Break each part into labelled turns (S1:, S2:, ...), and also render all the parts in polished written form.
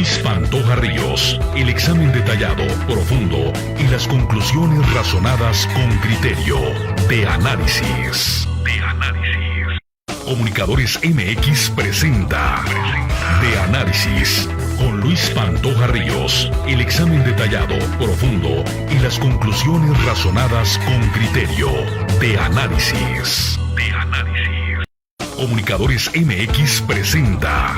S1: Luis Pantoja Ríos. El examen detallado, profundo y las conclusiones razonadas con criterio. De análisis. Comunicadores MX presenta De Análisis con Luis Pantoja Ríos. El examen detallado, profundo y las conclusiones razonadas con criterio. De Análisis. Comunicadores MX presenta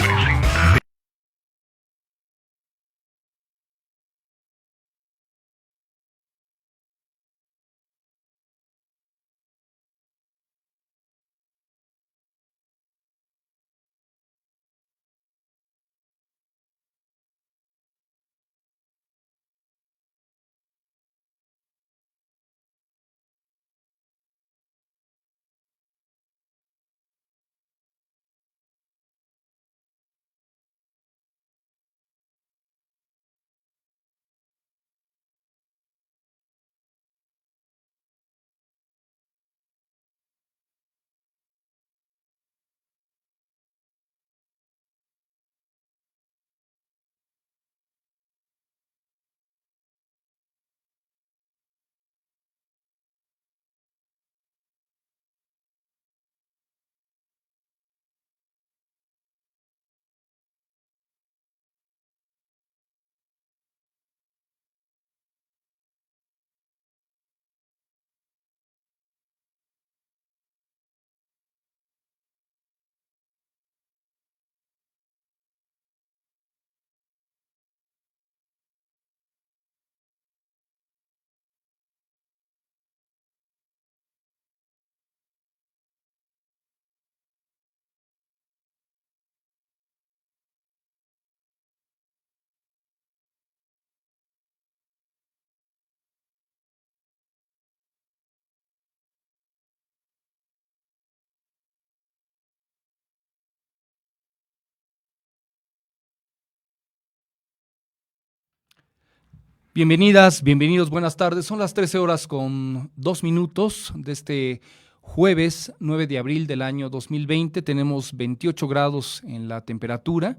S2: Bienvenidas, bienvenidos, buenas tardes. Son las 13 horas con 2 minutos de este jueves 9 de abril del año 2020. Tenemos 28 grados en la temperatura.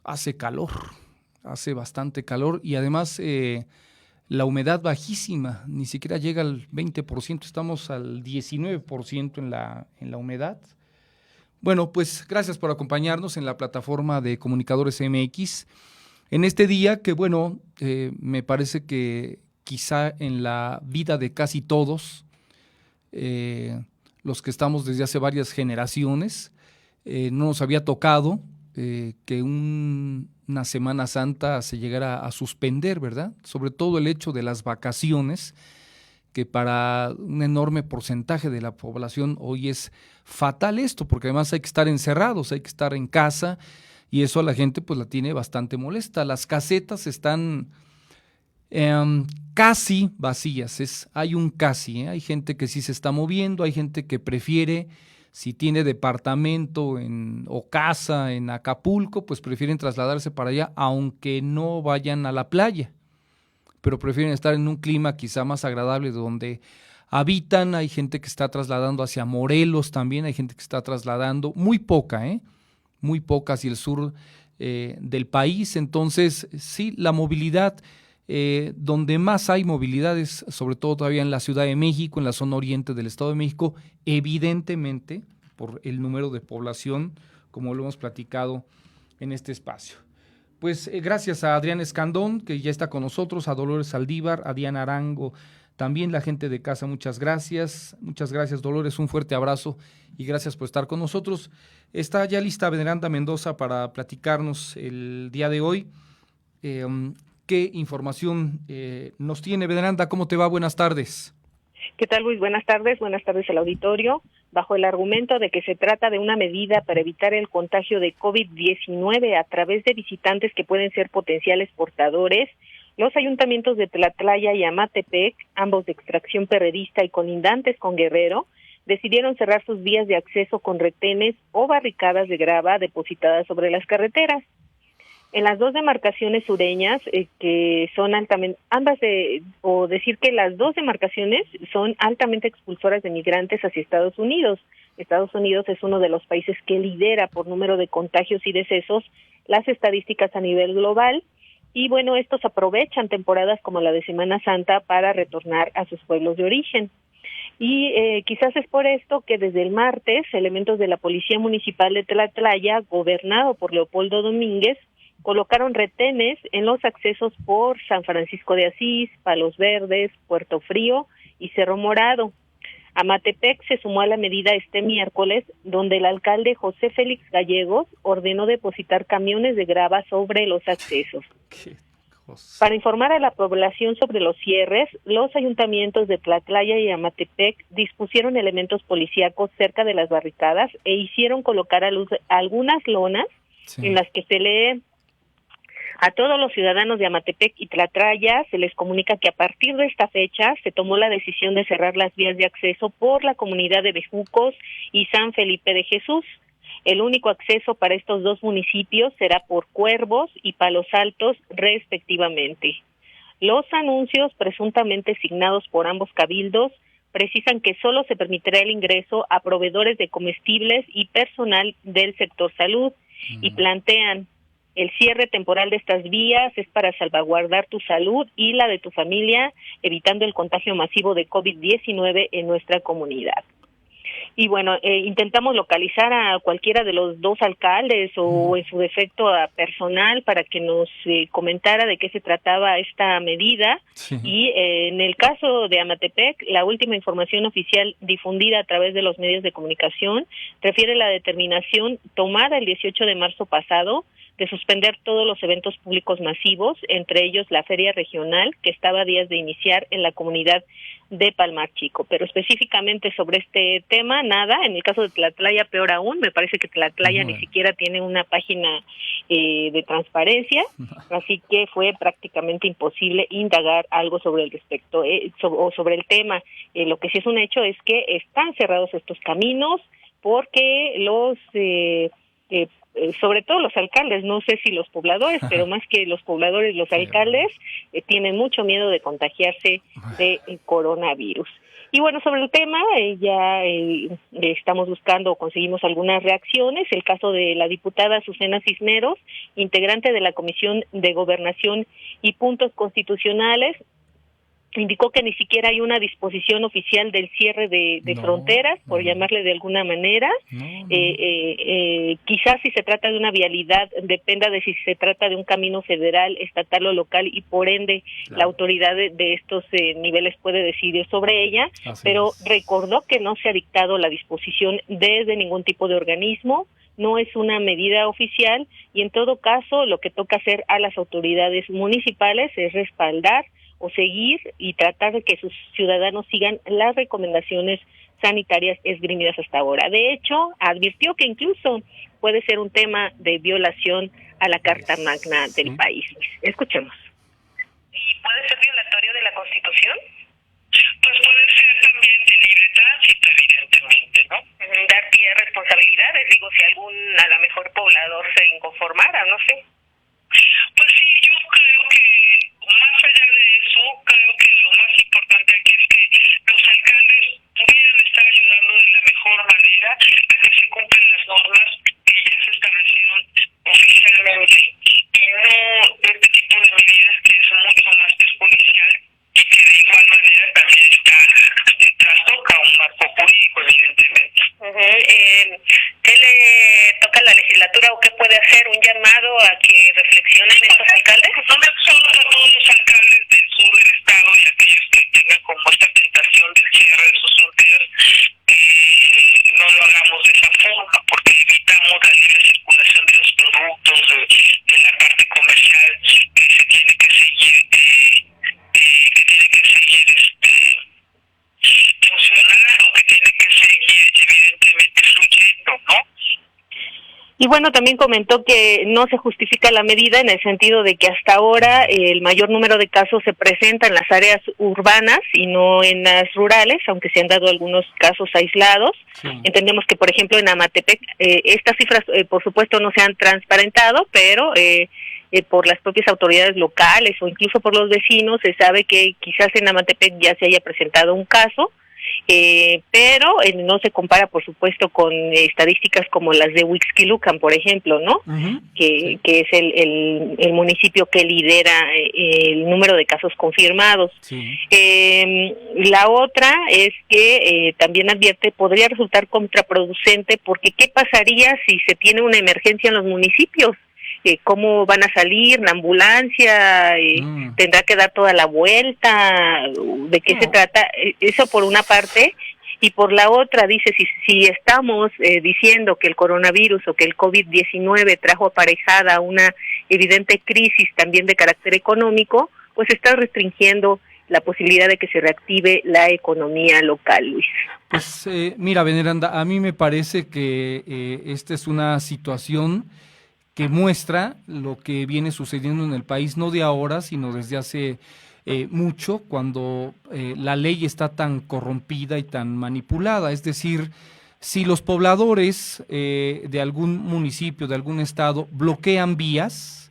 S2: Hace calor, hace bastante calor y además la humedad bajísima, ni siquiera llega al 20%, estamos al 19% en la humedad. Bueno, pues gracias por acompañarnos en la plataforma de Comunicadores MX. En este día que, bueno, me parece que quizá en la vida de casi todos, los que estamos desde hace varias generaciones, no nos había tocado que una Semana Santa se llegara a suspender, ¿verdad? Sobre todo el hecho de las vacaciones, que para un enorme porcentaje de la población hoy es fatal esto, porque además hay que estar encerrados, hay que estar en casa. Y eso a la gente pues la tiene bastante molesta. Las casetas están casi vacías, hay un casi, hay gente que sí se está moviendo, hay gente que prefiere, si tiene departamento o casa en Acapulco, pues prefieren trasladarse para allá, aunque no vayan a la playa, pero prefieren estar en un clima quizá más agradable donde habitan. Hay gente que está trasladando hacia Morelos también, hay gente que está trasladando, muy poca, muy poca hacia el sur del país. Entonces, sí, la movilidad, donde más hay movilidad es sobre todo todavía en la Ciudad de México, en la zona oriente del Estado de México, evidentemente por el número de población, como lo hemos platicado en este espacio. Pues gracias a Adrián Escandón, que ya está con nosotros, a Dolores Saldívar, a Diana Arango, también la gente de casa, muchas gracias Dolores, un fuerte abrazo y gracias por estar con nosotros. Está ya lista Veneranda Mendoza para platicarnos el día de hoy. ¿Qué información nos tiene Veneranda? ¿Cómo te va? Buenas tardes.
S3: ¿Qué tal, Luis? Buenas tardes al auditorio. Bajo el argumento de que se trata de una medida para evitar el contagio de COVID-19 a través de visitantes que pueden ser potenciales portadores, los ayuntamientos de Tlatlaya y Amatepec, ambos de extracción perredista y colindantes con Guerrero, decidieron cerrar sus vías de acceso con retenes o barricadas de grava depositadas sobre las carreteras. En las dos demarcaciones sureñas, que son altamente, decir que las dos demarcaciones son altamente expulsoras de migrantes hacia Estados Unidos, Estados Unidos es uno de los países que lidera por número de contagios y decesos las estadísticas a nivel global. Y bueno, estos aprovechan temporadas como la de Semana Santa para retornar a sus pueblos de origen. Y quizás es por esto que desde el martes elementos de la Policía Municipal de Tlatlaya, gobernado por Leopoldo Domínguez, colocaron retenes en los accesos por San Francisco de Asís, Palos Verdes, Puerto Frío y Cerro Morado. Amatepec se sumó a la medida este miércoles, donde el alcalde José Félix Gallegos ordenó depositar camiones de grava sobre los accesos. Para informar a la población sobre los cierres, los ayuntamientos de Tlatlaya y Amatepec dispusieron elementos policíacos cerca de las barricadas e hicieron colocar a luz algunas lonas en las que se lee: a todos los ciudadanos de Amatepec y Tlatlaya se les comunica que a partir de esta fecha se tomó la decisión de cerrar las vías de acceso por la comunidad de Bejucos y San Felipe de Jesús. El único acceso para estos dos municipios será por Cuervos y Palos Altos, respectivamente. Los anuncios, presuntamente signados por ambos cabildos, precisan que solo se permitirá el ingreso a proveedores de comestibles y personal del sector salud, y plantean: el cierre temporal de estas vías es para salvaguardar tu salud y la de tu familia, evitando el contagio masivo de COVID-19 en nuestra comunidad. Y bueno, intentamos localizar a cualquiera de los dos alcaldes o en su defecto a personal para que nos comentara de qué se trataba esta medida. Sí. Y en el caso de Amatepec, la última información oficial difundida a través de los medios de comunicación refiere la determinación tomada el 18 de marzo pasado de suspender todos los eventos públicos masivos, entre ellos la feria regional, que estaba a días de iniciar en la comunidad de Palmar Chico. Pero específicamente sobre este tema, nada. En el caso de Tlatlaya, peor aún. Me parece que Tlatlaya ni siquiera tiene una página de transparencia, así que fue prácticamente imposible indagar algo sobre el respecto o sobre el tema. Lo que sí es un hecho es que están cerrados estos caminos porque los sobre todo los alcaldes, no sé si los pobladores, pero más que los pobladores, los alcaldes tienen mucho miedo de contagiarse de coronavirus. Y bueno, sobre el tema ya estamos buscando o conseguimos algunas reacciones. El caso de la diputada Azucena Cisneros, integrante de la Comisión de Gobernación y Puntos Constitucionales, indicó que ni siquiera hay una disposición oficial del cierre de fronteras, por llamarle de alguna manera. Quizás si se trata de una vialidad, dependa de si se trata de un camino federal, estatal o local, y por ende la autoridad de estos niveles puede decidir sobre ella, pero recordó que no se ha dictado la disposición desde ningún tipo de organismo, no es una medida oficial, y en todo caso lo que toca hacer a las autoridades municipales es respaldar o seguir y tratar de que sus ciudadanos sigan las recomendaciones sanitarias esgrimidas hasta ahora. De hecho, advirtió que incluso puede ser un tema de violación a la Carta Magna del país. Escuchemos.
S4: ¿Y puede ser violatorio de la Constitución? Pues puede ser también de libre tránsito, evidentemente, ¿no? Dar pie a responsabilidades, digo, si algún, a lo mejor, poblador se inconformara, no sé. Pues sí, yo creo que más allá de eso, creo que lo más importante aquí es que los alcaldes pudieran estar ayudando de la mejor manera a que se cumplan las normas que ya se establecieron oficialmente, y no este tipo de medidas que es mucho más policial y que de igual manera también trastoca un marco jurídico, evidentemente. ¿Qué le toca a la legislatura o qué puede hacer? ¿Un llamado a que reflexionen estos alcaldes? Sobre todos los alcaldes del sur del estado y aquellos que tengan como esta tentación del cierre de sus fronteras, no lo hagamos de esa forma, porque evitamos la libre circulación de los productos, de la parte comercial que se tiene que seguir, funcionando, que tiene que seguir evidentemente fluyendo, ¿no?
S3: Y bueno, también comentó que no se justifica la medida en el sentido de que hasta ahora el mayor número de casos se presenta en las áreas urbanas y no en las rurales, aunque se han dado algunos casos aislados. Sí. Entendemos que, por ejemplo, en Amatepec estas cifras, por supuesto, no se han transparentado, pero por las propias autoridades locales o incluso por los vecinos se sabe que quizás en Amatepec ya se haya presentado un caso. pero no se compara, por supuesto, con estadísticas como las de Huixquilucan, por ejemplo, ¿no? Que es el municipio que lidera el número de casos confirmados. La otra es que también advierte, podría resultar contraproducente, porque ¿qué pasaría si se tiene una emergencia en los municipios? ¿Cómo van a salir? ¿La ambulancia? ¿Tendrá que dar toda la vuelta? ¿De qué se trata? Eso por una parte. Y por la otra, dice, si estamos diciendo que el coronavirus o que el COVID-19 trajo aparejada una evidente crisis también de carácter económico, pues está restringiendo la posibilidad de que se reactive la economía local, Luis.
S2: Pues mira, Veneranda, a mí me parece que esta es una situación que muestra lo que viene sucediendo en el país, no de ahora, sino desde hace mucho, cuando la ley está tan corrompida y tan manipulada. Es decir, si los pobladores de algún municipio, de algún estado, bloquean vías,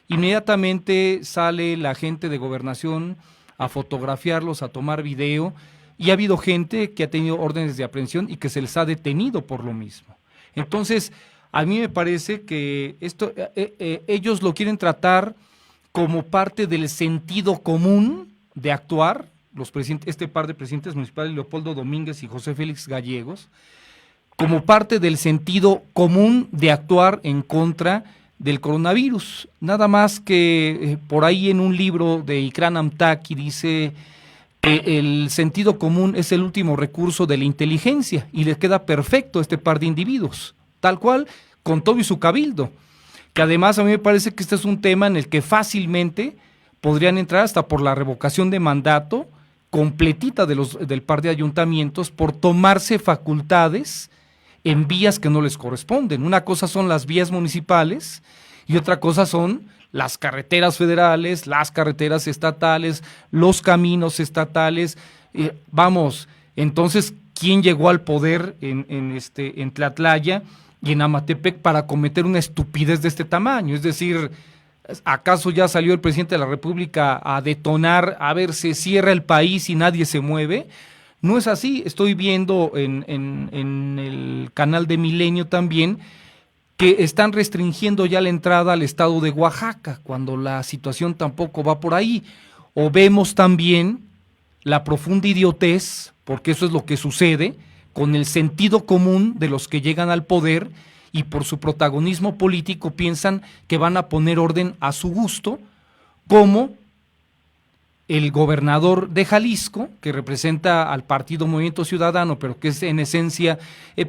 S2: inmediatamente sale la gente de gobernación a fotografiarlos, a tomar video, y ha habido gente que ha tenido órdenes de aprehensión y que se les ha detenido por lo mismo. Entonces, a mí me parece que esto ellos lo quieren tratar como parte del sentido común de actuar, este par de presidentes municipales, Leopoldo Domínguez y José Félix Gallegos, como parte del sentido común de actuar en contra del coronavirus. Nada más que por ahí en un libro de Ikram Amtaki dice que el sentido común es el último recurso de la inteligencia, y le queda perfecto a este par de individuos, tal cual, con todo y su cabildo, que además a mí me parece que este es un tema en el que fácilmente podrían entrar hasta por la revocación de mandato completita del par de ayuntamientos por tomarse facultades en vías que no les corresponden. Una cosa son las vías municipales y otra cosa son las carreteras federales, las carreteras estatales, los caminos estatales. Entonces, ¿quién llegó al poder en Tlatlaya y en Amatepec para cometer una estupidez de este tamaño? Es decir, ¿acaso ya salió el presidente de la República a detonar, a ver, se cierra el país y nadie se mueve? No es así. Estoy viendo en el canal de Milenio también que están restringiendo ya la entrada al estado de Oaxaca, cuando la situación tampoco va por ahí. O vemos también la profunda idiotez, porque eso es lo que sucede, con el sentido común de los que llegan al poder y por su protagonismo político piensan que van a poner orden a su gusto, como el gobernador de Jalisco, que representa al partido Movimiento Ciudadano, pero que es en esencia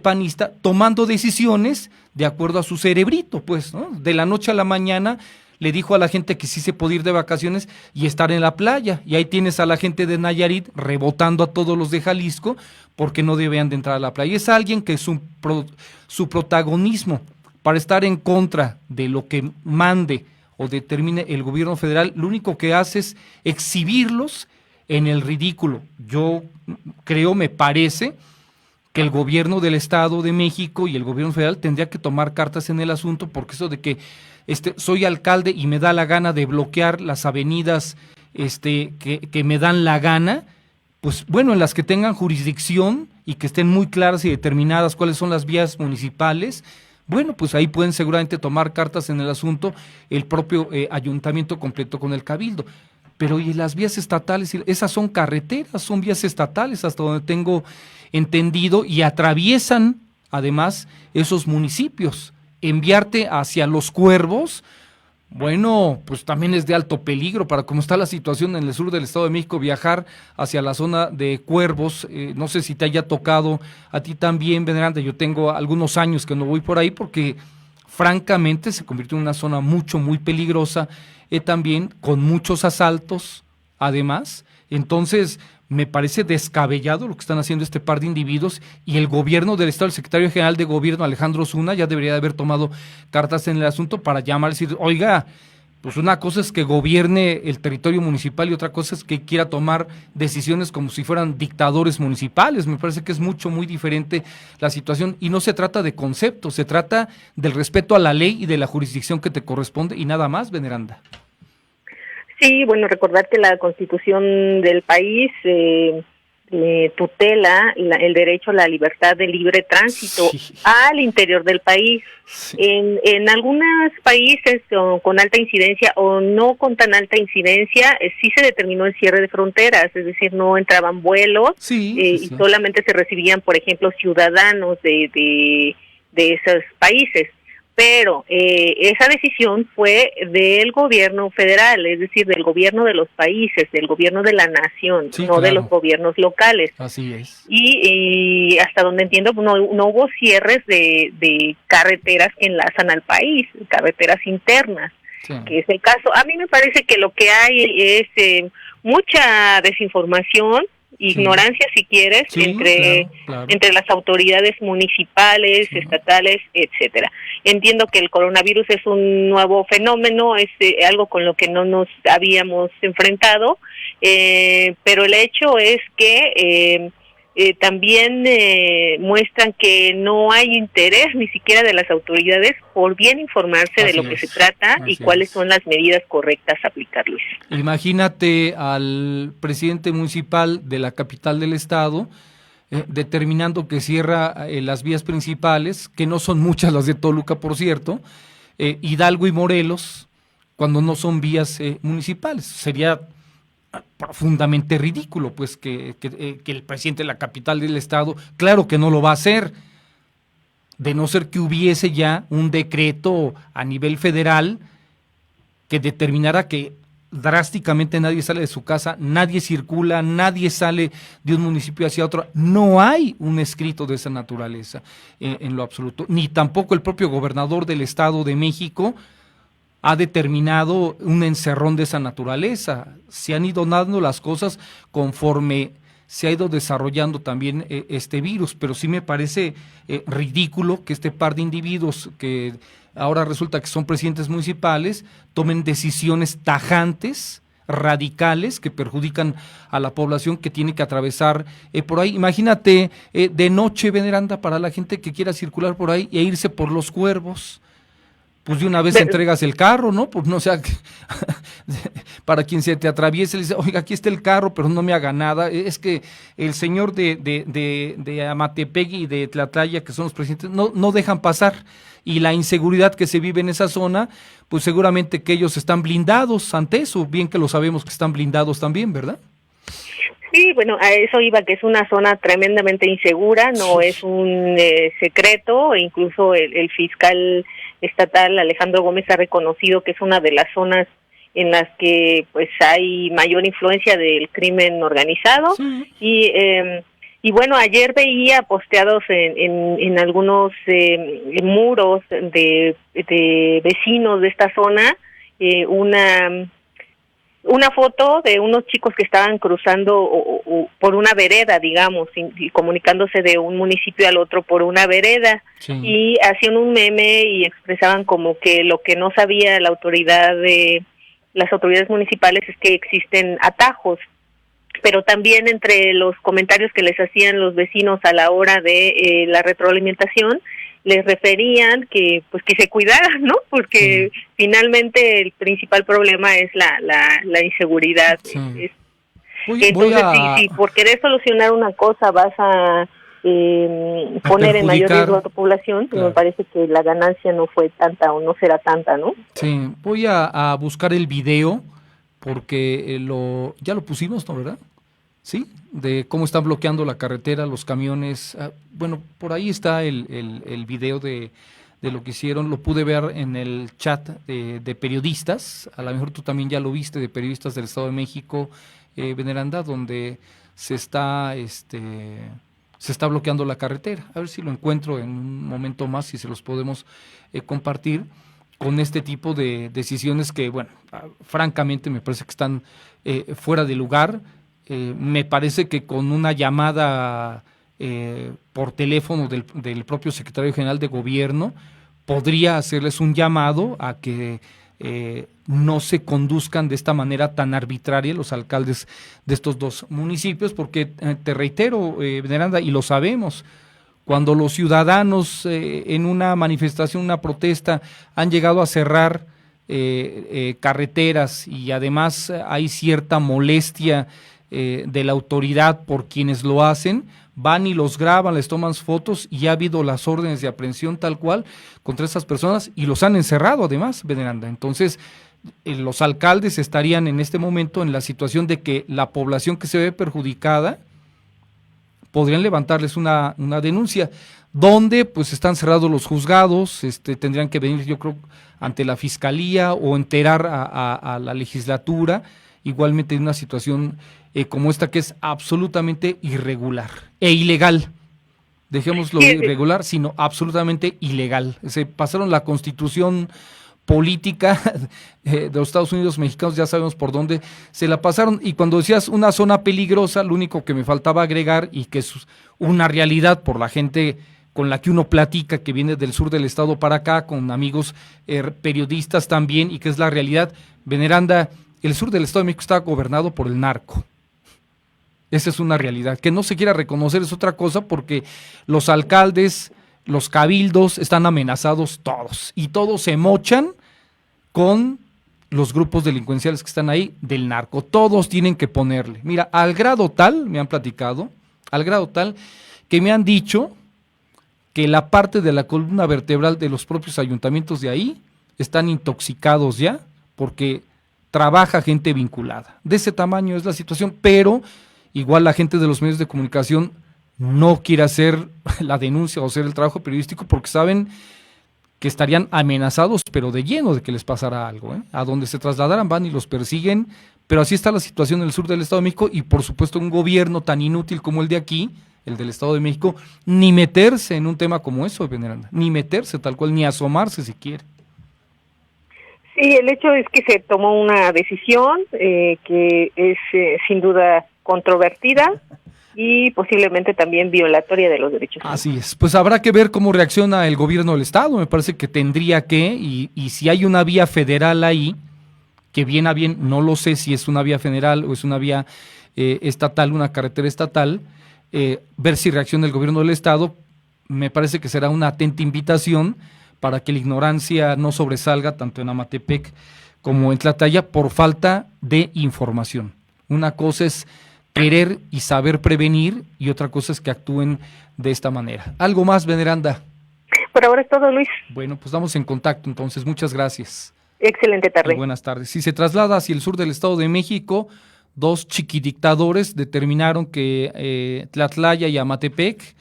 S2: panista, tomando decisiones de acuerdo a su cerebrito, pues, ¿no? De la noche a la mañana le dijo a la gente que sí se podía ir de vacaciones y estar en la playa, y ahí tienes a la gente de Nayarit rebotando a todos los de Jalisco porque no debían de entrar a la playa. Es alguien que su protagonismo para estar en contra de lo que mande o determine el gobierno federal, lo único que hace es exhibirlos en el ridículo. Yo creo, me parece, que el gobierno del Estado de México y el gobierno federal tendría que tomar cartas en el asunto, porque eso de que soy alcalde y me da la gana de bloquear las avenidas que me dan la gana, pues bueno, en las que tengan jurisdicción y que estén muy claras y determinadas cuáles son las vías municipales, bueno, pues ahí pueden seguramente tomar cartas en el asunto el propio ayuntamiento completo con el cabildo. Pero ¿y las vías estatales? Esas son carreteras, son vías estatales hasta donde tengo entendido, y atraviesan además esos municipios. Enviarte hacia Los Cuervos, bueno, pues también es de alto peligro para cómo está la situación en el sur del Estado de México. Viajar hacia la zona de Cuervos, no sé si te haya tocado a ti también, Veneranda. Yo tengo algunos años que no voy por ahí porque francamente se convirtió en una zona muy peligrosa, también con muchos asaltos además. Entonces me parece descabellado lo que están haciendo este par de individuos, y el gobierno del Estado, el secretario general de gobierno, Alejandro Zuna, ya debería de haber tomado cartas en el asunto para llamar y decir, oiga, pues una cosa es que gobierne el territorio municipal y otra cosa es que quiera tomar decisiones como si fueran dictadores municipales. Me parece que es muy diferente la situación, y no se trata de conceptos, se trata del respeto a la ley y de la jurisdicción que te corresponde, y nada más, Veneranda.
S3: Sí, bueno, recordar que la Constitución del país tutela el derecho a la libertad de libre tránsito al interior del país. Sí. En algunos países con alta incidencia o no con tan alta incidencia, sí se determinó el cierre de fronteras, es decir, no entraban vuelos y solamente se recibían, por ejemplo, ciudadanos de esos países. Pero esa decisión fue del gobierno federal, es decir, del gobierno de los países, del gobierno de la nación, no de los gobiernos locales.
S2: Así es.
S3: Y hasta donde entiendo, no hubo cierres de carreteras que enlazan al país, carreteras internas, que es el caso. A mí me parece que lo que hay es mucha desinformación, ignorancia, si quieres, entre las autoridades municipales, estatales, etcétera. Entiendo que el coronavirus es un nuevo fenómeno, es algo con lo que no nos habíamos enfrentado, pero el hecho es que también muestran que no hay interés ni siquiera de las autoridades por bien informarse de lo que se trata y cuáles son las medidas correctas a aplicar, Luis.
S2: Imagínate al presidente municipal de la capital del estado determinando que cierra las vías principales, que no son muchas las de Toluca, por cierto, Hidalgo y Morelos, cuando no son vías municipales. Sería profundamente ridículo, pues, que el presidente de la capital del estado, claro que no lo va a hacer, de no ser que hubiese ya un decreto a nivel federal que determinara que drásticamente nadie sale de su casa, nadie circula, nadie sale de un municipio hacia otro. No hay un escrito de esa naturaleza en lo absoluto, ni tampoco el propio gobernador del Estado de México ha determinado un encerrón de esa naturaleza. Se han ido dando las cosas conforme se ha ido desarrollando también este virus, pero sí me parece ridículo que este par de individuos que ahora resulta que son presidentes municipales tomen decisiones tajantes, radicales, que perjudican a la población que tiene que atravesar por ahí. Imagínate de noche, Veneranda, para la gente que quiera circular por ahí e irse por Los Cuervos. Pues de una vez entregas el carro, ¿no? Pues no sea, para quien se te atraviese, le dice, oiga, aquí está el carro, pero no me haga nada. Es que el señor de Amatepec y de Tlatlaya, que son los presidentes, no dejan pasar. Y la inseguridad que se vive en esa zona, pues seguramente que ellos están blindados ante eso, bien que lo sabemos que están blindados también, ¿verdad?
S3: Sí, bueno, a eso iba, que es una zona tremendamente insegura, no es un secreto, e incluso el fiscal estatal Alejandro Gómez ha reconocido que es una de las zonas en las que pues hay mayor influencia del crimen organizado. Y bueno, ayer veía posteados en algunos muros de vecinos de esta zona una foto de unos chicos que estaban cruzando por una vereda, digamos, y comunicándose de un municipio al otro por una vereda, y hacían un meme y expresaban como que lo que no sabía las autoridades municipales es que existen atajos, pero también entre los comentarios que les hacían los vecinos a la hora de la retroalimentación, les referían que pues que se cuidaran, ¿no? Porque finalmente el principal problema es la inseguridad. Entonces, si por querer solucionar una cosa vas a poner en mayor riesgo a tu población, pues me parece que la ganancia no fue tanta o no será tanta, ¿no?
S2: Sí, voy a buscar el video porque ya lo pusimos, ¿no, verdad? Sí, de cómo están bloqueando la carretera, los camiones. Bueno, por ahí está el video de lo que hicieron. Lo pude ver en el chat de periodistas. A lo mejor tú también ya lo viste, de periodistas del Estado de México, Veneranda, donde se está bloqueando la carretera. A ver si lo encuentro en un momento más y se los podemos compartir, con este tipo de decisiones que, bueno, francamente me parece que están fuera de lugar. Me parece que con una llamada por teléfono del propio secretario general de gobierno podría hacerles un llamado a que no se conduzcan de esta manera tan arbitraria los alcaldes de estos dos municipios, porque te reitero, Veneranda, y lo sabemos, cuando los ciudadanos en una manifestación, una protesta, han llegado a cerrar carreteras y además hay cierta molestia de la autoridad por quienes lo hacen, van y los graban, les toman fotos y ha habido las órdenes de aprehensión tal cual contra estas personas y los han encerrado además, Veneranda. Entonces, los alcaldes estarían en este momento en la situación de que la población que se ve perjudicada podrían levantarles una denuncia, donde pues están cerrados los juzgados, tendrían que venir yo creo ante la fiscalía o enterar a la legislatura, igualmente en una situación como esta que es absolutamente irregular e ilegal. Dejémoslo irregular, sino absolutamente ilegal. Se pasaron la Constitución política de los Estados Unidos mexicanos, ya sabemos por dónde se la pasaron, y cuando decías una zona peligrosa, lo único que me faltaba agregar, y que es una realidad por la gente con la que uno platica, que viene del sur del estado para acá, con amigos periodistas también, y que es la realidad, Veneranda, el sur del estado de México está gobernado por el narco. Esa es una realidad, que no se quiera reconocer es otra cosa, porque los alcaldes, los cabildos están amenazados todos, y todos se mochan con los grupos delincuenciales que están ahí del narco, todos tienen que ponerle, mira, al grado tal, me han platicado, al grado tal, que me han dicho que la parte de la columna vertebral de los propios ayuntamientos de ahí están intoxicados ya, porque trabaja gente vinculada, de ese tamaño es la situación, pero igual la gente de los medios de comunicación no quiere hacer la denuncia o hacer el trabajo periodístico porque saben que estarían amenazados, pero de lleno de que les pasara algo, ¿eh? A donde se trasladaran van y los persiguen, pero así está la situación en el sur del Estado de México y por supuesto un gobierno tan inútil como el de aquí, el del Estado de México, ni meterse en un tema como eso, Veneranda, ni meterse tal cual, ni asomarse si quiere.
S3: Sí, el hecho es que se tomó una decisión que es sin duda controvertida y posiblemente también violatoria de los derechos humanos.
S2: Así es, pues habrá que ver cómo reacciona el gobierno del estado, me parece que tendría que, y si hay una vía federal ahí, que bien a bien, no lo sé si es una vía federal o es una vía estatal, una carretera estatal, ver si reacciona el gobierno del estado, me parece que será una atenta invitación para que la ignorancia no sobresalga tanto en Amatepec como en Tlatlaya por falta de información. Una cosa es querer y saber prevenir y otra cosa es que actúen de esta manera. ¿Algo más, Veneranda?
S3: Por ahora es todo, Luis.
S2: Bueno, pues estamos en contacto entonces, muchas gracias.
S3: Excelente tarde.
S2: Y buenas tardes. Si se traslada hacia el sur del Estado de México, dos chiquidictadores determinaron que Tlatlaya y Amatepec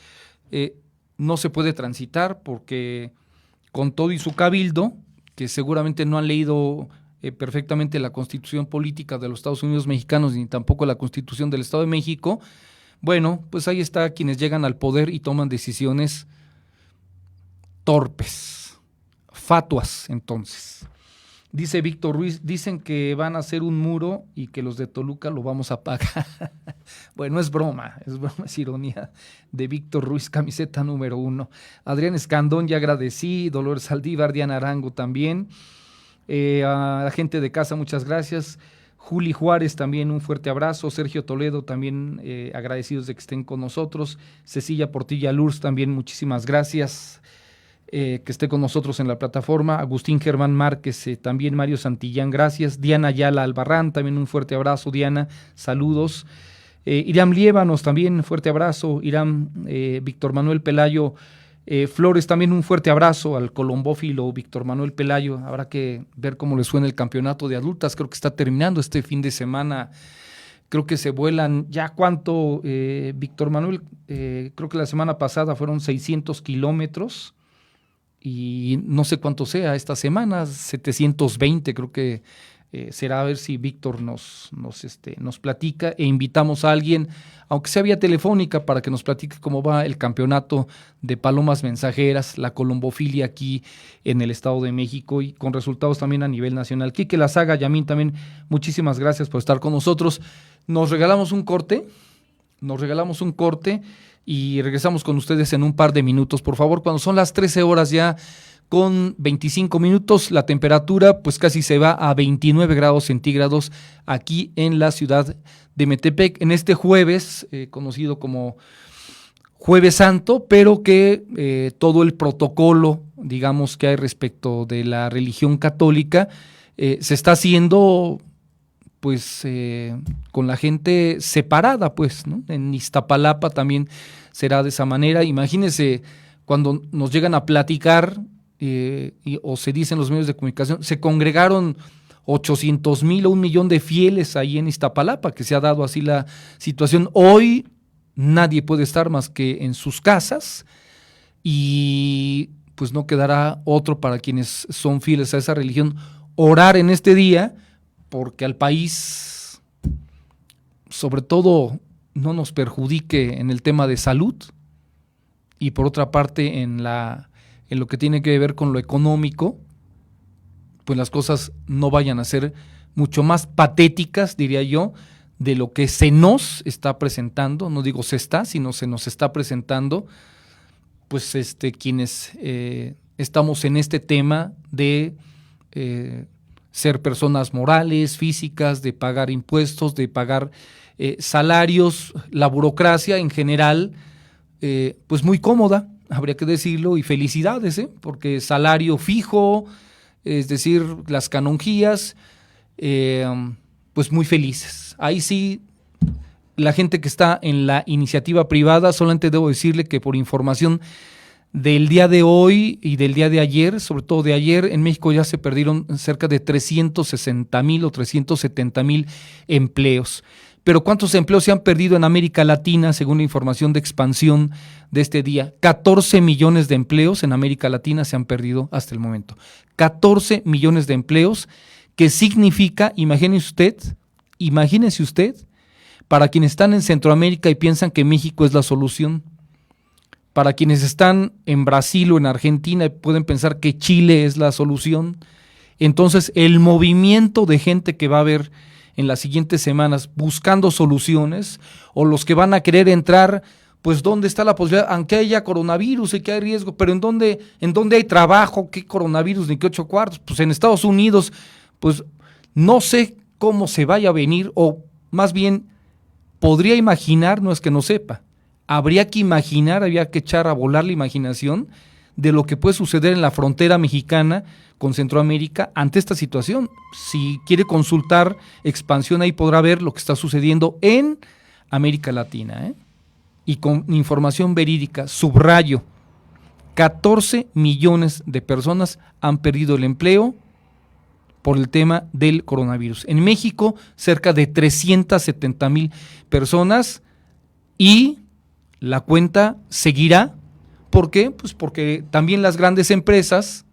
S2: no se puede transitar porque con todo y su cabildo, que seguramente no han leído perfectamente la Constitución política de los Estados Unidos mexicanos ni tampoco la Constitución del Estado de México, bueno, pues ahí está quienes llegan al poder y toman decisiones torpes, fatuas entonces. Dice Víctor Ruiz, dicen que van a hacer un muro y que los de Toluca lo vamos a pagar. Bueno, es broma, es ironía de Víctor Ruiz, camiseta número 1. Adrián Escandón, ya agradecí, Dolores Saldívar, Diana Arango también. A la gente de casa, muchas gracias. Juli Juárez también, un fuerte abrazo. Sergio Toledo también, agradecidos de que estén con nosotros. Cecilia Portilla Lurs también, muchísimas gracias. Que esté con nosotros en la plataforma. Agustín Germán Márquez, también Mario Santillán, gracias. Diana Ayala Albarrán, también un fuerte abrazo. Diana, saludos. Irán Liébanos también, fuerte abrazo. Irán, Víctor Manuel Pelayo Flores, también un fuerte abrazo al colombófilo Víctor Manuel Pelayo. Habrá que ver cómo le suena el campeonato de adultas, creo que está terminando este fin de semana. Creo que se vuelan, ya cuánto, Víctor Manuel, creo que la semana pasada fueron 600 kilómetros, y no sé cuánto sea esta semana, 720 creo que será, a ver si Víctor nos platica, e invitamos a alguien, aunque sea vía telefónica, para que nos platique cómo va el campeonato de palomas mensajeras, la colombofilia aquí en el Estado de México, y con resultados también a nivel nacional. Quique Lazaga, Yamín también, muchísimas gracias por estar con nosotros. Nos regalamos un corte y regresamos con ustedes en un par de minutos, por favor. Cuando son las 13 horas ya con 25 minutos, la temperatura pues casi se va a 29 grados centígrados aquí en la ciudad de Metepec, en este jueves, conocido como Jueves Santo, pero que todo el protocolo, digamos, que hay respecto de la religión católica, se está haciendo pues con la gente separada, pues, ¿no? En Iztapalapa también será de esa manera. Imagínense cuando nos llegan a platicar o se dice en los medios de comunicación, se congregaron 800,000 o 1,000,000 de fieles ahí en Iztapalapa, que se ha dado así la situación. Hoy nadie puede estar más que en sus casas y pues no quedará otro para quienes son fieles a esa religión orar en este día, porque al país, sobre todo, no nos perjudique en el tema de salud y por otra parte en lo que tiene que ver con lo económico, pues las cosas no vayan a ser mucho más patéticas, diría yo, de lo que se nos está presentando, no digo se está, sino se nos está presentando, pues quienes estamos en este tema de ser personas morales, físicas, de pagar impuestos, de pagar salarios, la burocracia en general, pues muy cómoda, habría que decirlo, y felicidades, porque salario fijo, es decir, las canonjías, pues muy felices. Ahí sí, la gente que está en la iniciativa privada, solamente debo decirle que por información del día de hoy y del día de ayer, sobre todo de ayer, en México ya se perdieron cerca de 360,000 o 370,000 empleos. Pero ¿cuántos empleos se han perdido en América Latina, según la información de Expansión de este día? 14 millones de empleos en América Latina se han perdido hasta el momento. 14 millones de empleos, que significa, imagínese usted, para quienes están en Centroamérica y piensan que México es la solución, para quienes están en Brasil o en Argentina y pueden pensar que Chile es la solución, entonces el movimiento de gente que va a haber en las siguientes semanas buscando soluciones, o los que van a querer entrar, pues ¿dónde está la posibilidad? Aunque haya coronavirus y que hay riesgo, pero ¿en dónde hay trabajo? ¿Qué coronavirus ni qué 8 cuartos? Pues en Estados Unidos, pues no sé cómo se vaya a venir, o más bien podría imaginar, no es que no sepa, habría que imaginar, había que echar a volar la imaginación de lo que puede suceder en la frontera mexicana con Centroamérica ante esta situación. Si quiere consultar Expansión, ahí podrá ver lo que está sucediendo en América Latina, y con información verídica, subrayo, 14 millones de personas han perdido el empleo por el tema del coronavirus. En México, cerca de 370,000 personas, y la cuenta seguirá. ¿Por qué? Pues porque también las grandes empresas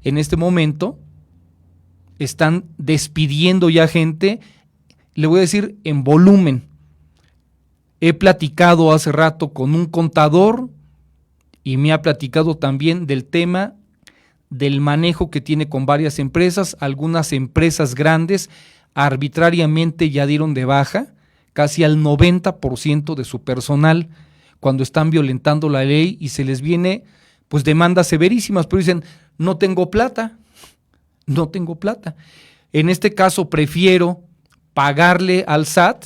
S2: en este momento están despidiendo ya gente, le voy a decir en volumen. He platicado hace rato con un contador y me ha platicado también del tema del manejo que tiene con varias empresas. Algunas empresas grandes arbitrariamente ya dieron de baja casi al 90% de su personal cuando están violentando la ley y se les viene pues demandas severísimas, pero dicen, no tengo plata. En este caso prefiero pagarle al SAT,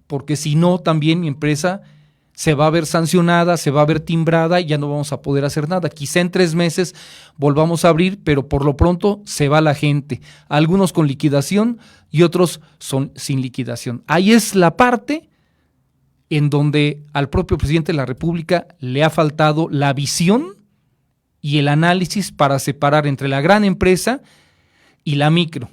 S2: porque si no también mi empresa se va a ver sancionada, se va a ver timbrada y ya no vamos a poder hacer nada. Quizá en 3 meses volvamos a abrir, pero por lo pronto se va la gente. Algunos con liquidación y otros son sin liquidación. Ahí es la parte en donde al propio presidente de la República le ha faltado la visión y el análisis para separar entre la gran empresa y la micro.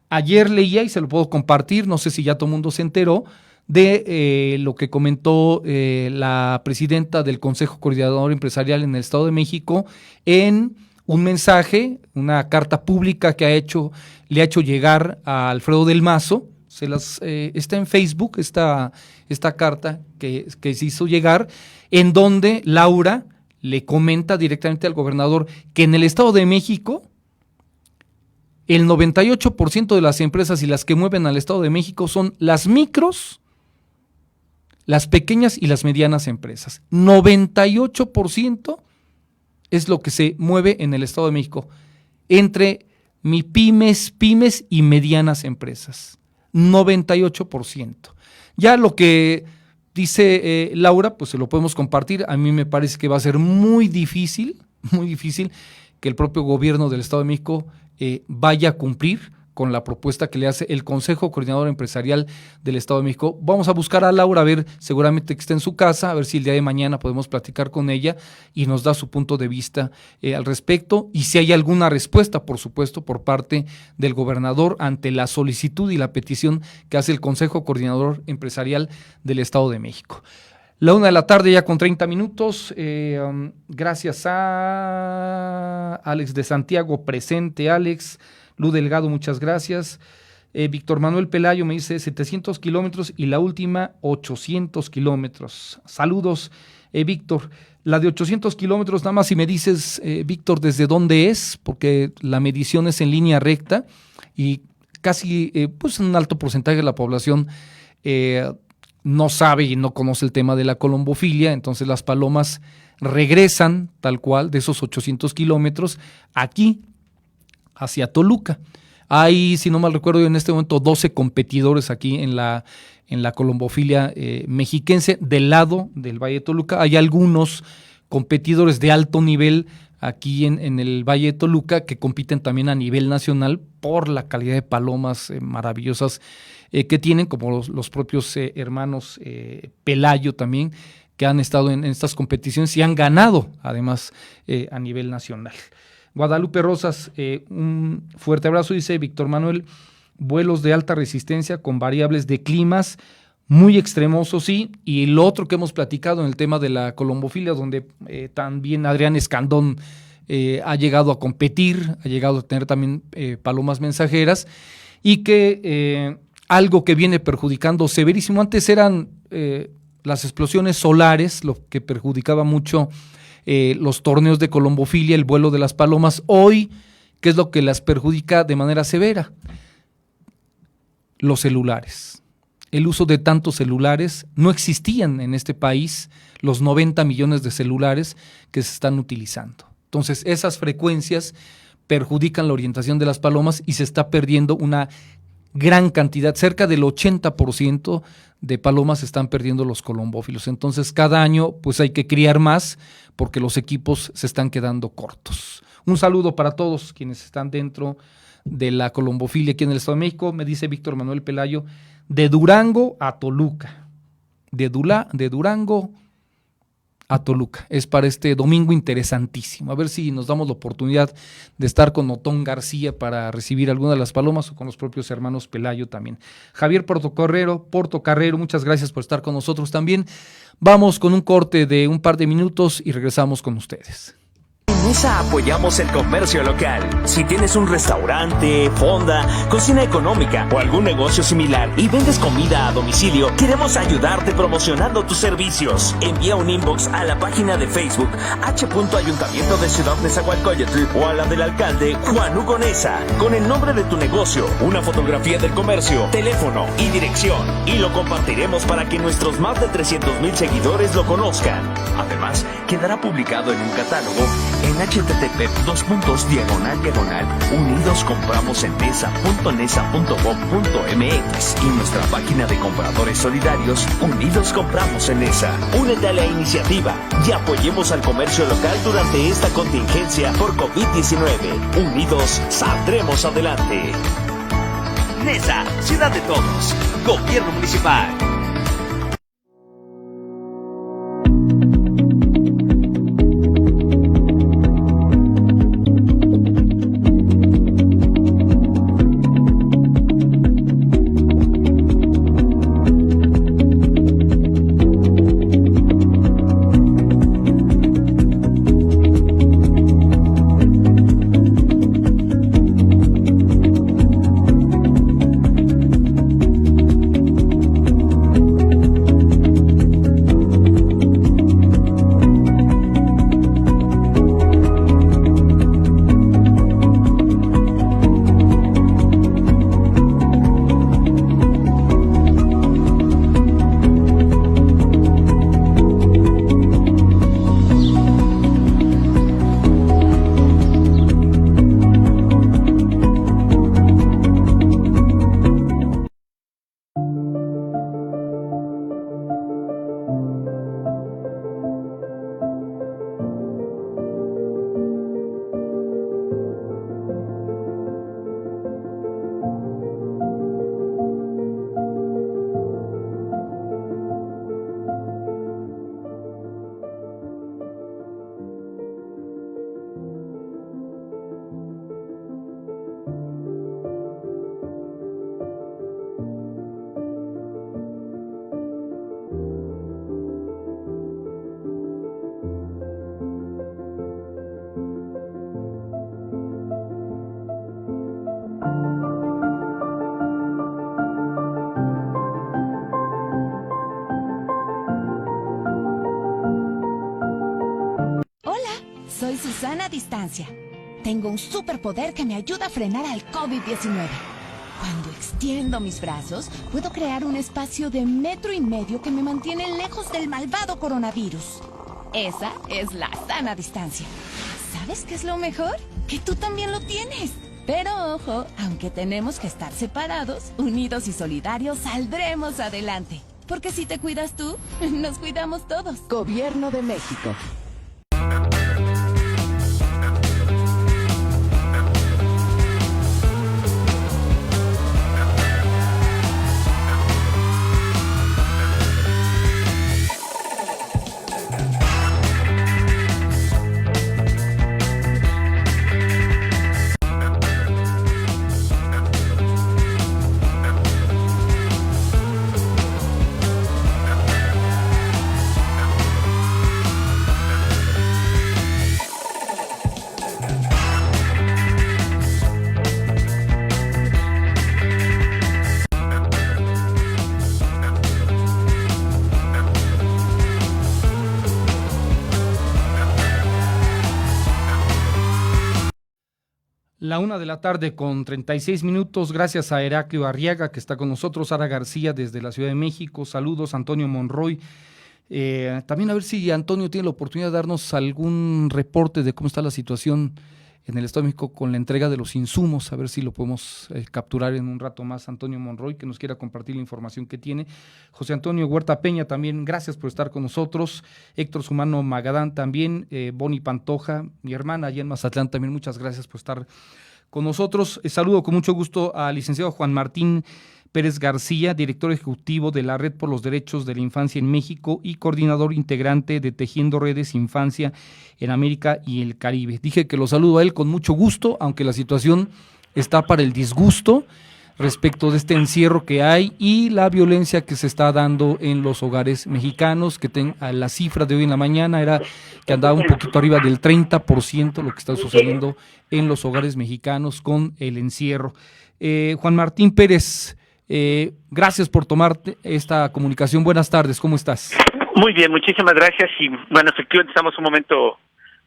S2: Ayer leía, y se lo puedo compartir, no sé si ya todo el mundo se enteró, de lo que comentó la presidenta del Consejo Coordinador Empresarial en el Estado de México en un mensaje, una carta pública que le ha hecho llegar a Alfredo del Mazo. Está en Facebook esta carta que se hizo llegar, en donde Laura le comenta directamente al gobernador que en el Estado de México el 98% de las empresas y las que mueven al Estado de México son las micros, las pequeñas y las medianas empresas. 98% es lo que se mueve en el Estado de México entre pymes y medianas empresas. 98%. Ya lo que dice Laura, pues se lo podemos compartir. A mí me parece que va a ser muy difícil que el propio gobierno del Estado de México vaya a cumplir con la propuesta que le hace el Consejo Coordinador Empresarial del Estado de México. Vamos a buscar a Laura, a ver, seguramente que está en su casa, a ver si el día de mañana podemos platicar con ella y nos da su punto de vista al respecto, y si hay alguna respuesta, por supuesto, por parte del gobernador ante la solicitud y la petición que hace el Consejo Coordinador Empresarial del Estado de México. La 1:00 p.m. ya con 30 minutos. Gracias a Alex de Santiago, presente Alex. Lu Delgado, muchas gracias. Víctor Manuel Pelayo me dice 700 kilómetros y la última 800 kilómetros. Saludos, Víctor. La de 800 kilómetros, nada más si me dices, Víctor, ¿desde dónde es? Porque la medición es en línea recta y casi pues un alto porcentaje de la población no sabe y no conoce el tema de la colombofilia, entonces las palomas regresan tal cual de esos 800 kilómetros aquí hacia Toluca. Hay, si no mal recuerdo, en este momento 12 competidores aquí en la colombofilia mexiquense del lado del Valle de Toluca. Hay algunos competidores de alto nivel aquí en el Valle de Toluca que compiten también a nivel nacional por la calidad de palomas maravillosas que tienen, como los propios hermanos Pelayo también, que han estado en estas competiciones y han ganado además a nivel nacional. Guadalupe Rosas, un fuerte abrazo, dice Víctor Manuel. Vuelos de alta resistencia con variables de climas muy extremosos, sí, y lo otro que hemos platicado en el tema de la colombofilia, donde también Adrián Escandón ha llegado a competir, ha llegado a tener también palomas mensajeras, y que algo que viene perjudicando severísimo, antes eran las explosiones solares, lo que perjudicaba mucho los torneos de colombofilia, el vuelo de las palomas. Hoy, ¿qué es lo que las perjudica de manera severa? Los celulares. El uso de tantos celulares. No existían en este país los 90 millones de celulares que se están utilizando. Entonces, esas frecuencias perjudican la orientación de las palomas y se está perdiendo una gran cantidad, cerca del 80% de palomas están perdiendo los colombófilos. Entonces, cada año pues hay que criar más porque los equipos se están quedando cortos. Un saludo para todos quienes están dentro de la colombofilia aquí en el Estado de México. Me dice Víctor Manuel Pelayo, de Durango a Toluca. De Durango a Toluca. Es para este domingo interesantísimo. A ver si nos damos la oportunidad de estar con Otón García para recibir alguna de las palomas o con los propios hermanos Pelayo también. Javier Portocarrero, muchas gracias por estar con nosotros también. Vamos con un corte de un par de minutos y regresamos con ustedes.
S5: En Nesa apoyamos el comercio local. Si tienes un restaurante, fonda, cocina económica o algún negocio similar y vendes comida a domicilio, queremos ayudarte promocionando tus servicios. Envía un inbox a la página de Facebook Ayuntamiento de Ciudad Nezahualcóyotl o a la del alcalde Juan Hugo Nesa con el nombre de tu negocio, una fotografía del comercio, teléfono y dirección, y lo compartiremos para que nuestros más de 300,000 seguidores lo conozcan. Además, quedará publicado en un catálogo en http://unidoscompramosenesa.nesa.gov.mx y nuestra página de compradores solidarios Unidos Compramos en Nesa. Únete a la iniciativa y apoyemos al comercio local durante esta contingencia por COVID-19. Unidos saldremos adelante. Nesa, ciudad de todos. Gobierno municipal.
S6: Sana Distancia. Tengo un superpoder que me ayuda a frenar al COVID-19. Cuando extiendo mis brazos, puedo crear un espacio de 1.5 metros que me mantiene lejos del malvado coronavirus. Esa es la sana distancia. ¿Sabes qué es lo mejor? Que tú también lo tienes. Pero ojo, aunque tenemos que estar separados, unidos y solidarios, saldremos adelante. Porque si te cuidas tú, nos cuidamos todos.
S7: Gobierno de México.
S2: La 1:00 con 36 minutos, gracias a Heraclio Arriaga que está con nosotros, Sara García desde la Ciudad de México, saludos Antonio Monroy. También a ver si Antonio tiene la oportunidad de darnos algún reporte de cómo está la situación en el Estado de México con la entrega de los insumos, a ver si lo podemos capturar en un rato más. Antonio Monroy, que nos quiera compartir la información que tiene. José Antonio Huerta Peña también, gracias por estar con nosotros. Héctor Sumano Magadán también, Boni Pantoja, mi hermana allá en Mazatlán también, muchas gracias por estar con nosotros. Saludo con mucho gusto al licenciado Juan Martín Pérez García, director ejecutivo de la Red por los Derechos de la Infancia en México y coordinador integrante de Tejiendo Redes Infancia en América y el Caribe. Dije que lo saludo a él con mucho gusto, aunque la situación está para el disgusto respecto de este encierro que hay y la violencia que se está dando en los hogares mexicanos, que la cifra de hoy en la mañana era que andaba un poquito arriba del 30% lo que está sucediendo en los hogares mexicanos con el encierro. Juan Martín Pérez, gracias por tomar esta comunicación. Buenas tardes, ¿cómo estás?
S8: Muy bien, muchísimas gracias. Y bueno, efectivamente estamos en un momento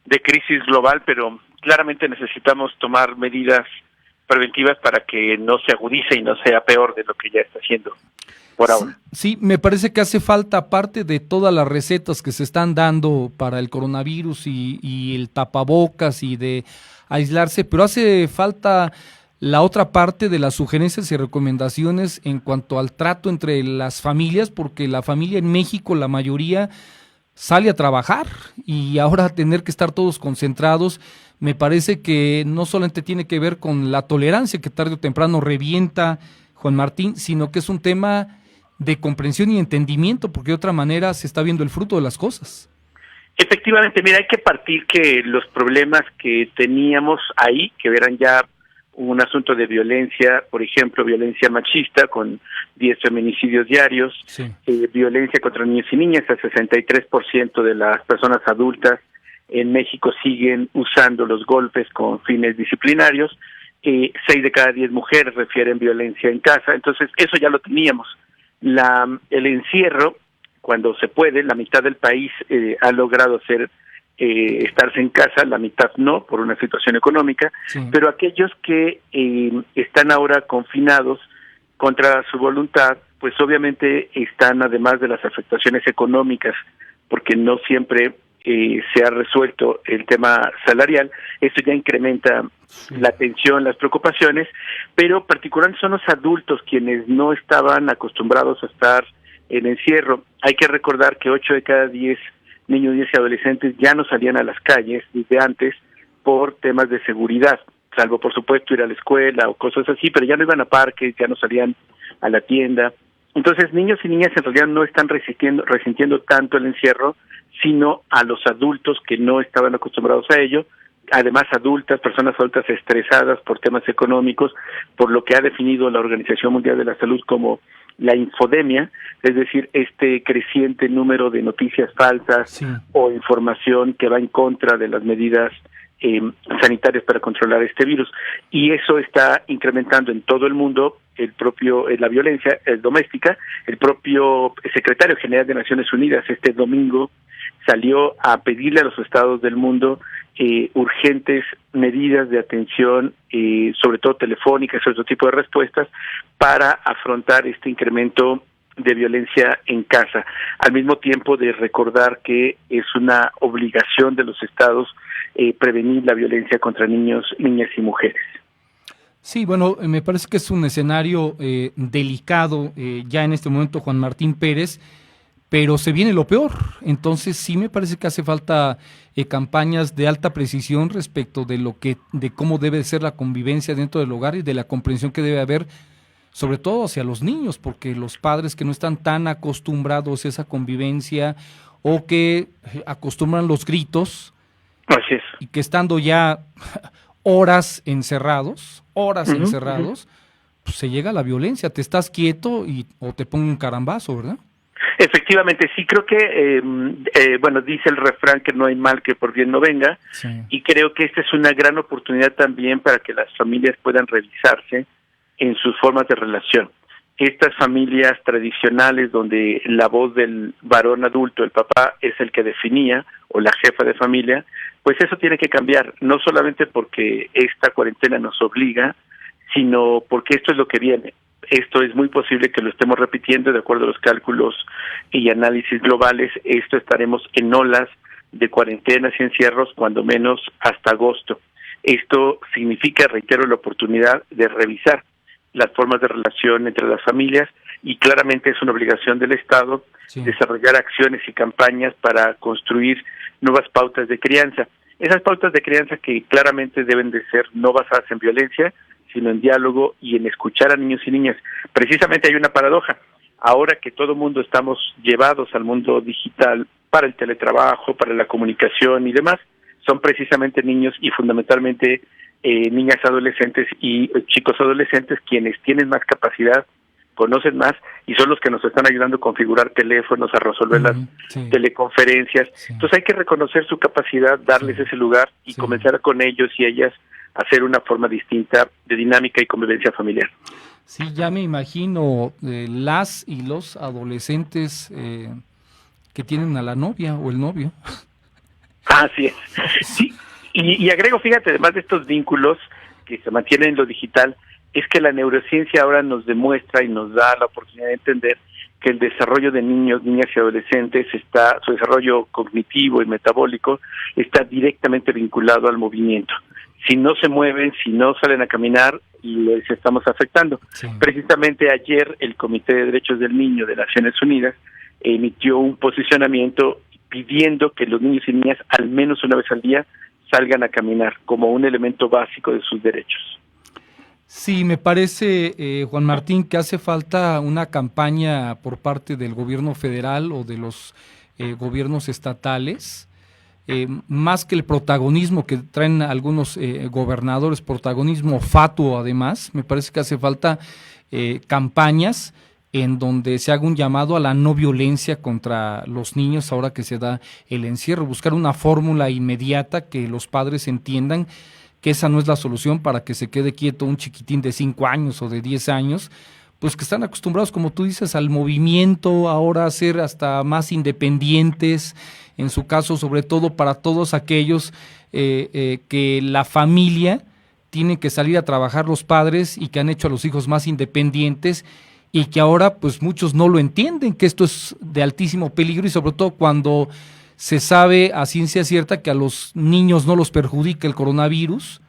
S8: de crisis global, pero claramente necesitamos tomar medidas preventivas para que no se agudice y no sea peor de lo que ya está haciendo por ahora.
S2: Sí, me parece que hace falta, aparte de todas las recetas que se están dando para el coronavirus y el tapabocas y de aislarse, pero hace falta la otra parte de las sugerencias y recomendaciones en cuanto al trato entre las familias, porque la familia en México, la mayoría sale a trabajar y ahora tener que estar todos concentrados, me parece que no solamente tiene que ver con la tolerancia que tarde o temprano revienta, Juan Martín, sino que es un tema de comprensión y entendimiento, porque de otra manera se está viendo el fruto de las cosas.
S8: Efectivamente, mira, hay que partir que los problemas que teníamos ahí, que eran ya un asunto de violencia, por ejemplo, violencia machista con 10 feminicidios diarios, sí. Violencia contra niños y niñas, el 63% de las personas adultas en México siguen usando los golpes con fines disciplinarios, 6 de cada 10 mujeres refieren violencia en casa, entonces eso ya lo teníamos. El encierro, cuando se puede, la mitad del país ha logrado estarse en casa, la mitad no, por una situación económica, sí. Pero aquellos que están ahora confinados contra su voluntad, pues obviamente están, además de las afectaciones económicas, porque no siempre se ha resuelto el tema salarial, esto ya incrementa sí. La tensión, las preocupaciones, pero particularmente son los adultos quienes no estaban acostumbrados a estar en encierro. Hay que recordar que 8 de cada 10 niños, niñas y adolescentes ya no salían a las calles desde antes por temas de seguridad, salvo por supuesto ir a la escuela o cosas así, pero ya no iban a parques, ya no salían a la tienda. Entonces niños y niñas en realidad no están resintiendo tanto el encierro, sino a los adultos que no estaban acostumbrados a ello, además personas adultas estresadas por temas económicos, por lo que ha definido la Organización Mundial de la Salud como la infodemia, es decir, este creciente número de noticias falsas sí. O información que va en contra de las medidas sanitarias para controlar este virus, y eso está incrementando en todo el mundo la violencia doméstica. El propio secretario general de Naciones Unidas este domingo salió a pedirle a los estados del mundo urgentes medidas de atención, sobre todo telefónicas, otro tipo de respuestas, para afrontar este incremento de violencia en casa, al mismo tiempo de recordar que es una obligación de los estados prevenir la violencia contra niños, niñas y mujeres.
S2: Sí, bueno, me parece que es un escenario delicado ya en este momento, Juan Martín Pérez, pero se viene lo peor. Entonces sí me parece que hace falta campañas de alta precisión respecto de cómo debe ser la convivencia dentro del hogar y de la comprensión que debe haber, sobre todo hacia los niños, porque los padres que no están tan acostumbrados a esa convivencia o que acostumbran los gritos,
S8: así es,
S2: y que estando ya horas encerrados, pues se llega a la violencia, te estás quieto o te pongo un carambazo, ¿verdad?
S8: Efectivamente, sí, creo que, bueno, dice el refrán que no hay mal que por bien no venga, sí. Y creo que esta es una gran oportunidad también para que las familias puedan revisarse en sus formas de relación. Estas familias tradicionales donde la voz del varón adulto, el papá, es el que definía, o la jefa de familia, pues eso tiene que cambiar, no solamente porque esta cuarentena nos obliga, sino porque esto es lo que viene. Esto es muy posible que lo estemos repitiendo de acuerdo a los cálculos y análisis globales. Esto estaremos en olas de cuarentenas y encierros, cuando menos hasta agosto. Esto significa, reitero, la oportunidad de revisar las formas de relación entre las familias, y claramente es una obligación del Estado desarrollar acciones y campañas para construir nuevas pautas de crianza. Esas pautas de crianza que claramente deben de ser no basadas en violencia, sino en diálogo y en escuchar a niños y niñas. Precisamente hay una paradoja. Ahora que todo mundo estamos llevados al mundo digital para el teletrabajo, para la comunicación y demás, son precisamente niños y fundamentalmente niñas adolescentes y chicos adolescentes quienes tienen más capacidad, conocen más y son los que nos están ayudando a configurar teléfonos, a resolver las teleconferencias. Sí. Entonces hay que reconocer su capacidad, darles ese lugar y comenzar con ellos y ellas a hacer una forma distinta de dinámica y convivencia familiar.
S2: Sí, ya me imagino las y los adolescentes que tienen a la novia o el novio.
S8: Así es. Sí. Y agrego, fíjate, además de estos vínculos que se mantienen en lo digital, es que la neurociencia ahora nos demuestra y nos da la oportunidad de entender que el desarrollo de niños, niñas y adolescentes su desarrollo cognitivo y metabólico está directamente vinculado al movimiento. Si no se mueven, si no salen a caminar, les estamos afectando. Sí. Precisamente ayer el Comité de Derechos del Niño de Naciones Unidas emitió un posicionamiento pidiendo que los niños y niñas al menos una vez al día salgan a caminar como un elemento básico de sus derechos.
S2: Sí, me parece, Juan Martín, que hace falta una campaña por parte del gobierno federal o de los gobiernos estatales, más que el protagonismo que traen algunos gobernadores, protagonismo fatuo además. Me parece que hace falta campañas en donde se haga un llamado a la no violencia contra los niños ahora que se da el encierro, buscar una fórmula inmediata que los padres entiendan que esa no es la solución para que se quede quieto un chiquitín de 5 años o de 10 años, pues que están acostumbrados, como tú dices, al movimiento, ahora a ser hasta más independientes, en su caso, sobre todo para todos aquellos que la familia tiene que salir a trabajar los padres y que han hecho a los hijos más independientes, y que ahora pues muchos no lo entienden, que esto es de altísimo peligro, y sobre todo cuando se sabe a ciencia cierta que a los niños no los perjudica el coronavirus.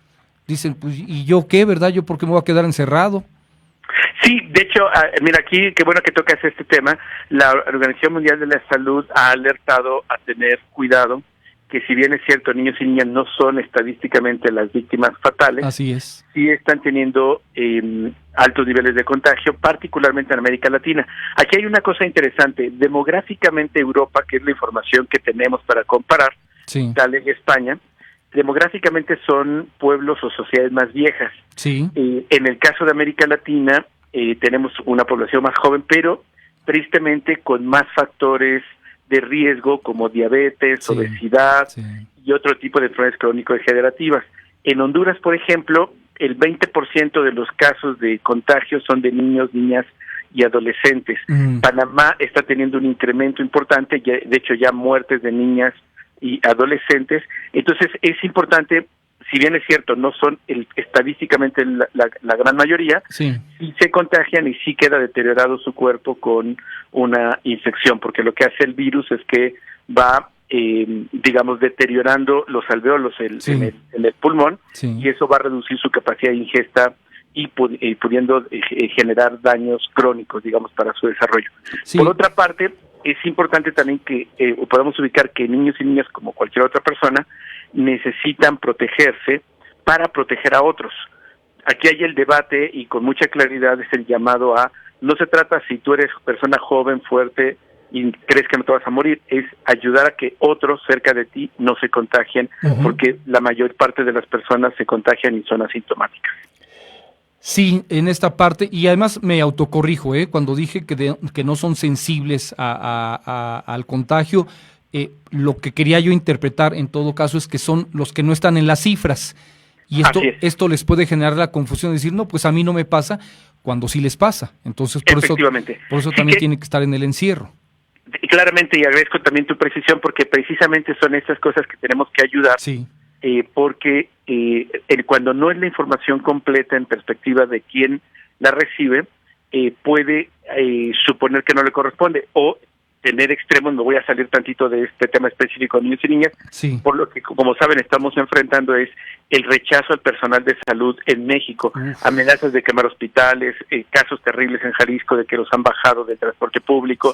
S2: Dicen, pues, ¿y yo qué, verdad? ¿Yo por qué me voy a quedar encerrado?
S8: Sí, de hecho, mira, aquí, qué bueno que tocas este tema. La Organización Mundial de la Salud ha alertado a tener cuidado, que si bien es cierto, niños y niñas no son estadísticamente las víctimas fatales,
S2: así es,
S8: sí están teniendo altos niveles de contagio, particularmente en América Latina. Aquí hay una cosa interesante. Demográficamente Europa, que es la información que tenemos para comparar, tal en España, demográficamente son pueblos o sociedades más viejas.
S2: Sí.
S8: En el caso de América Latina tenemos una población más joven, pero tristemente con más factores de riesgo como diabetes, obesidad y otro tipo de enfermedades crónico-degenerativas. En Honduras, por ejemplo, el 20% de los casos de contagio son de niños, niñas y adolescentes. Panamá está teniendo un incremento importante, de hecho ya muertes de niñas y adolescentes. Entonces es importante, si bien es cierto, no son estadísticamente la gran mayoría, sí se contagian y sí queda deteriorado su cuerpo con una infección, porque lo que hace el virus es que va, digamos, deteriorando los alveolos en el pulmón, y eso va a reducir su capacidad de ingesta y pudiendo generar daños crónicos, digamos, para su desarrollo. Por otra parte, es importante también que podamos ubicar que niños y niñas, como cualquier otra persona, necesitan protegerse para proteger a otros. Aquí hay el debate, y con mucha claridad es el llamado a, no se trata si tú eres persona joven, fuerte, y crees que no te vas a morir, es ayudar a que otros cerca de ti no se contagien, porque la mayor parte de las personas se contagian y son asintomáticas.
S2: Sí, en esta parte, y además me autocorrijo, cuando dije que no son sensibles al contagio, lo que quería yo interpretar en todo caso es que son los que no están en las cifras, y esto les puede generar la confusión de decir, no, pues a mí no me pasa, cuando sí les pasa. Entonces por eso también tiene que estar en el encierro.
S8: Claramente, y agradezco también tu precisión, porque precisamente son estas cosas que tenemos que ayudar, porque cuando no es la información completa en perspectiva de quién la recibe, puede suponer que no le corresponde, o tener extremos. Me voy a salir tantito de este tema específico de niños y niñas, por lo que, como saben, estamos enfrentando es el rechazo al personal de salud en México, amenazas de quemar hospitales, casos terribles en Jalisco de que los han bajado del transporte público,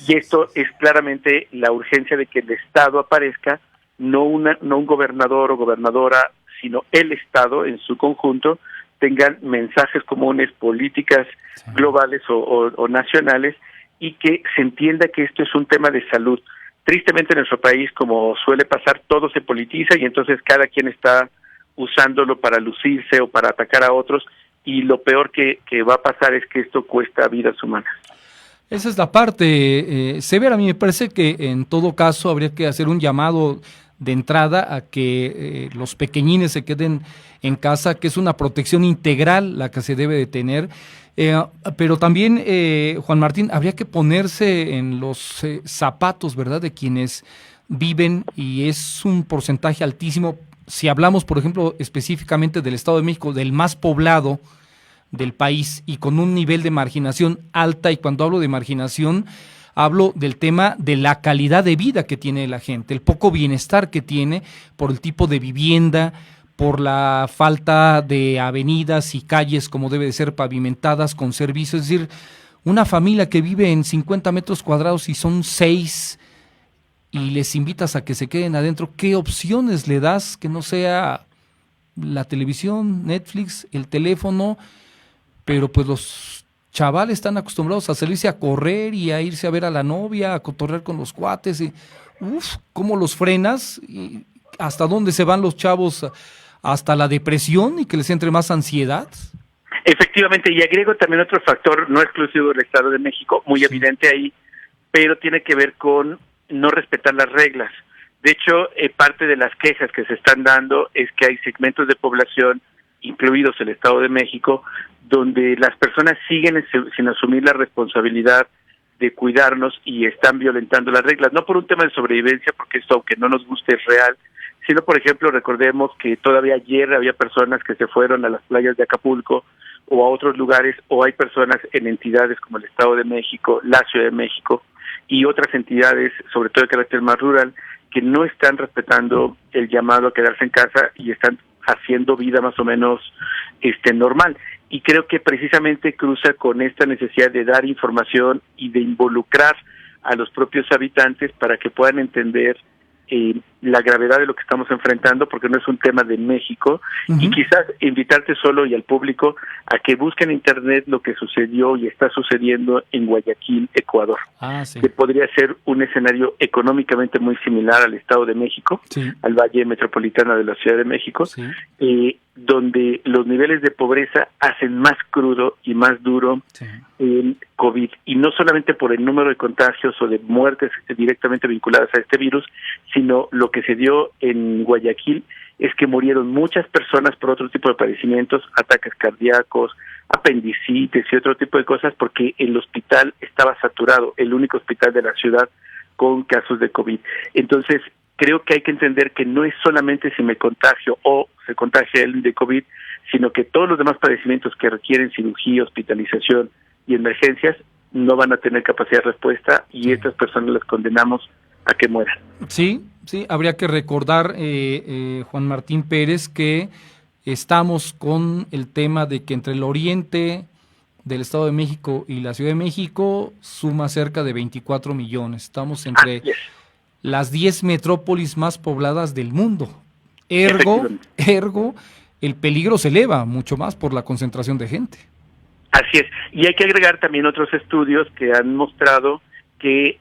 S8: y esto es claramente la urgencia de que el Estado aparezca, no un gobernador o gobernadora, sino el Estado en su conjunto, tengan mensajes comunes, políticas globales o nacionales, y que se entienda que esto es un tema de salud. Tristemente en nuestro país, como suele pasar, todo se politiza y entonces cada quien está usándolo para lucirse o para atacar a otros, y lo peor que va a pasar es que esto cuesta vidas humanas.
S2: Esa es la parte severa. A mí me parece que en todo caso habría que hacer un llamado de entrada a que los pequeñines se queden en casa, que es una protección integral la que se debe de tener. Pero también, Juan Martín, habría que ponerse en los zapatos, ¿verdad?, de quienes viven, y es un porcentaje altísimo. Si hablamos, por ejemplo, específicamente del Estado de México, del más poblado del país y con un nivel de marginación alta, y cuando hablo de marginación, hablo del tema de la calidad de vida que tiene la gente, el poco bienestar que tiene por el tipo de vivienda, por la falta de avenidas y calles como debe de ser pavimentadas con servicios. Es decir, una familia que vive en 50 metros cuadrados y son 6 y les invitas a que se queden adentro, ¿qué opciones le das que no sea la televisión, Netflix, el teléfono? Pero pues los chavales están acostumbrados a salirse a correr y a irse a ver a la novia, a cotorrear con los cuates, y ¿cómo los frenas? ¿Y hasta dónde se van los chavos? ¿Hasta la depresión y que les entre más ansiedad?
S8: Efectivamente, y agrego también otro factor no exclusivo del Estado de México, muy evidente ahí, pero tiene que ver con no respetar las reglas. De hecho, parte de las quejas que se están dando es que hay segmentos de población, incluidos el Estado de México, donde las personas siguen sin asumir la responsabilidad de cuidarnos y están violentando las reglas, no por un tema de sobrevivencia, porque esto, aunque no nos guste, es real, sino, por ejemplo, recordemos que todavía ayer había personas que se fueron a las playas de Acapulco o a otros lugares, o hay personas en entidades como el Estado de México, la Ciudad de México y otras entidades, sobre todo de carácter más rural, que no están respetando el llamado a quedarse en casa y están haciendo vida más o menos normal. Y creo que precisamente cruza con esta necesidad de dar información y de involucrar a los propios habitantes para que puedan entender la gravedad de lo que estamos enfrentando, porque no es un tema de México, y quizás invitarte solo y al público a que busquen en internet lo que sucedió y está sucediendo en Guayaquil, Ecuador, que podría ser un escenario económicamente muy similar al Estado de México, al Valle Metropolitano de la Ciudad de México, donde los niveles de pobreza hacen más crudo y más duro el COVID, y no solamente por el número de contagios o de muertes directamente vinculadas a este virus, sino lo que se dio en Guayaquil es que murieron muchas personas por otro tipo de padecimientos, ataques cardíacos, apendicitis y otro tipo de cosas, porque el hospital estaba saturado, el único hospital de la ciudad con casos de COVID. Entonces, creo que hay que entender que no es solamente si me contagio o se contagia él de COVID, sino que todos los demás padecimientos que requieren cirugía, hospitalización y emergencias no van a tener capacidad de respuesta y estas personas las condenamos a que mueran.
S2: Sí, habría que recordar, Juan Martín Pérez, que estamos con el tema de que entre el oriente del Estado de México y la Ciudad de México suma cerca de 24 millones. Estamos entre las 10 metrópolis más pobladas del mundo. Ergo, el peligro se eleva mucho más por la concentración de gente.
S8: Así es, y hay que agregar también otros estudios que han mostrado que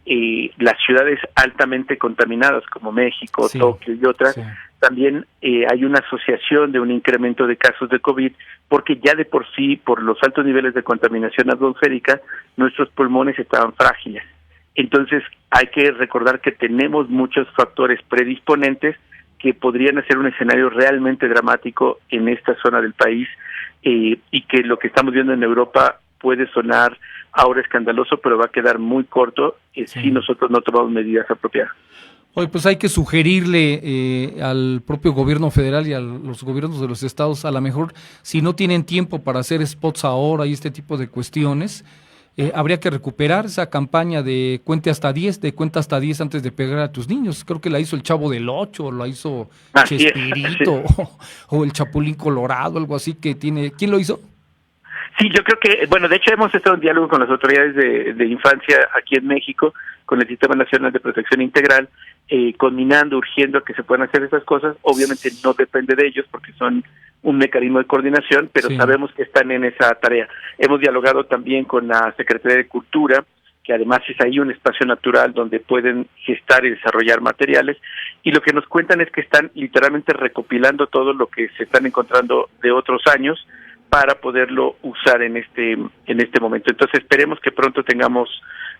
S8: las ciudades altamente contaminadas como México, Tokio y otras, también hay una asociación de un incremento de casos de COVID, porque ya de por sí, por los altos niveles de contaminación atmosférica, nuestros pulmones estaban frágiles. Entonces hay que recordar que tenemos muchos factores predisponentes que podrían hacer un escenario realmente dramático en esta zona del país, y que lo que estamos viendo en Europa puede sonar ahora escandaloso, pero va a quedar muy corto si nosotros no tomamos medidas apropiadas.
S2: Hoy pues hay que sugerirle al propio gobierno federal y a los gobiernos de los estados, a lo mejor si no tienen tiempo para hacer spots ahora y este tipo de cuestiones, habría que recuperar esa campaña de cuenta hasta 10 antes de pegar a tus niños. Creo que la hizo el Chavo del 8, o la hizo Chespirito, o el Chapulín Colorado, algo así que tiene. ¿Quién lo hizo?
S8: Sí, yo creo que, bueno, de hecho hemos estado en diálogo con las autoridades de infancia aquí en México, con el Sistema Nacional de Protección Integral, conminando, urgiendo a que se puedan hacer esas cosas. Obviamente no depende de ellos porque son un mecanismo de coordinación, pero sabemos que están en esa tarea. Hemos dialogado también con la Secretaría de Cultura, que además es ahí un espacio natural donde pueden gestar y desarrollar materiales, y lo que nos cuentan es que están literalmente recopilando todo lo que se están encontrando de otros años para poderlo usar en este momento. Entonces esperemos que pronto tengamos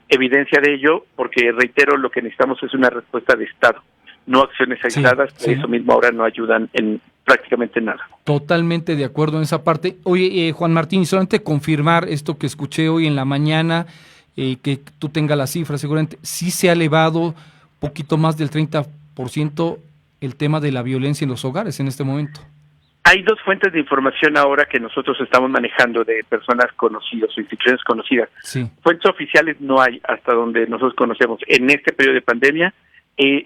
S8: evidencia de ello, porque reitero, lo que necesitamos es una respuesta de Estado, no acciones aisladas, que eso mismo ahora no ayudan en prácticamente nada. Totalmente de acuerdo en esa parte.
S2: Oye, Juan Martín, solamente confirmar esto que escuché hoy en la mañana, que tú tengas la cifra, seguramente sí se ha elevado poquito más del 30% el tema de la violencia en los hogares en este momento.
S8: Hay dos fuentes de información ahora que nosotros estamos manejando de personas conocidas o instituciones conocidas. Fuentes oficiales no hay hasta donde nosotros conocemos. En este periodo de pandemia,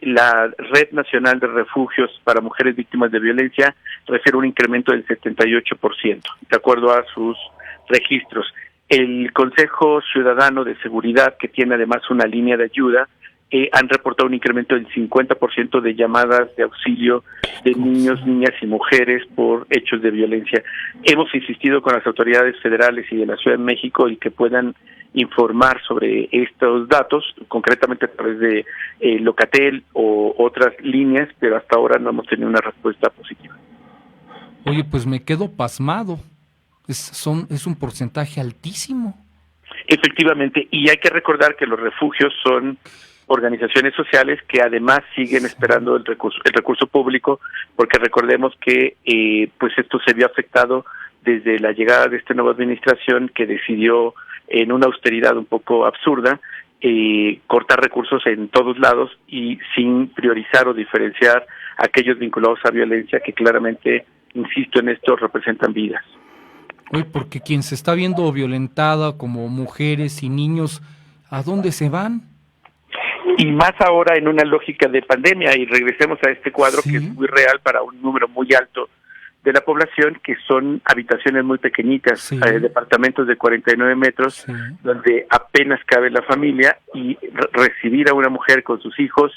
S8: la Red Nacional de Refugios para Mujeres Víctimas de Violencia refiere un incremento del 78%, de acuerdo a sus registros. El Consejo Ciudadano de Seguridad, que tiene además una línea de ayuda, han reportado un incremento del 50% de llamadas de auxilio de niños, niñas y mujeres por hechos de violencia. Hemos insistido con las autoridades federales y de la Ciudad de México y que puedan informar sobre estos datos, concretamente a través de Locatel o otras líneas, pero hasta ahora no hemos tenido una respuesta positiva.
S2: Oye, pues me quedo pasmado. Es un porcentaje altísimo.
S8: Efectivamente, y hay que recordar que los refugios son organizaciones sociales que además siguen esperando el recurso público, porque recordemos que pues esto se vio afectado desde la llegada de esta nueva administración, que decidió en una austeridad un poco absurda cortar recursos en todos lados y sin priorizar o diferenciar aquellos vinculados a violencia que claramente, insisto en esto, representan vidas.
S2: Oye, porque quien se está viendo violentada como mujeres y niños, ¿a dónde se van?
S8: Y más ahora en una lógica de pandemia, y regresemos a este cuadro que es muy real para un número muy alto de la población, que son habitaciones muy pequeñitas, departamentos de 49 metros, donde apenas cabe la familia, y recibir a una mujer con sus hijos,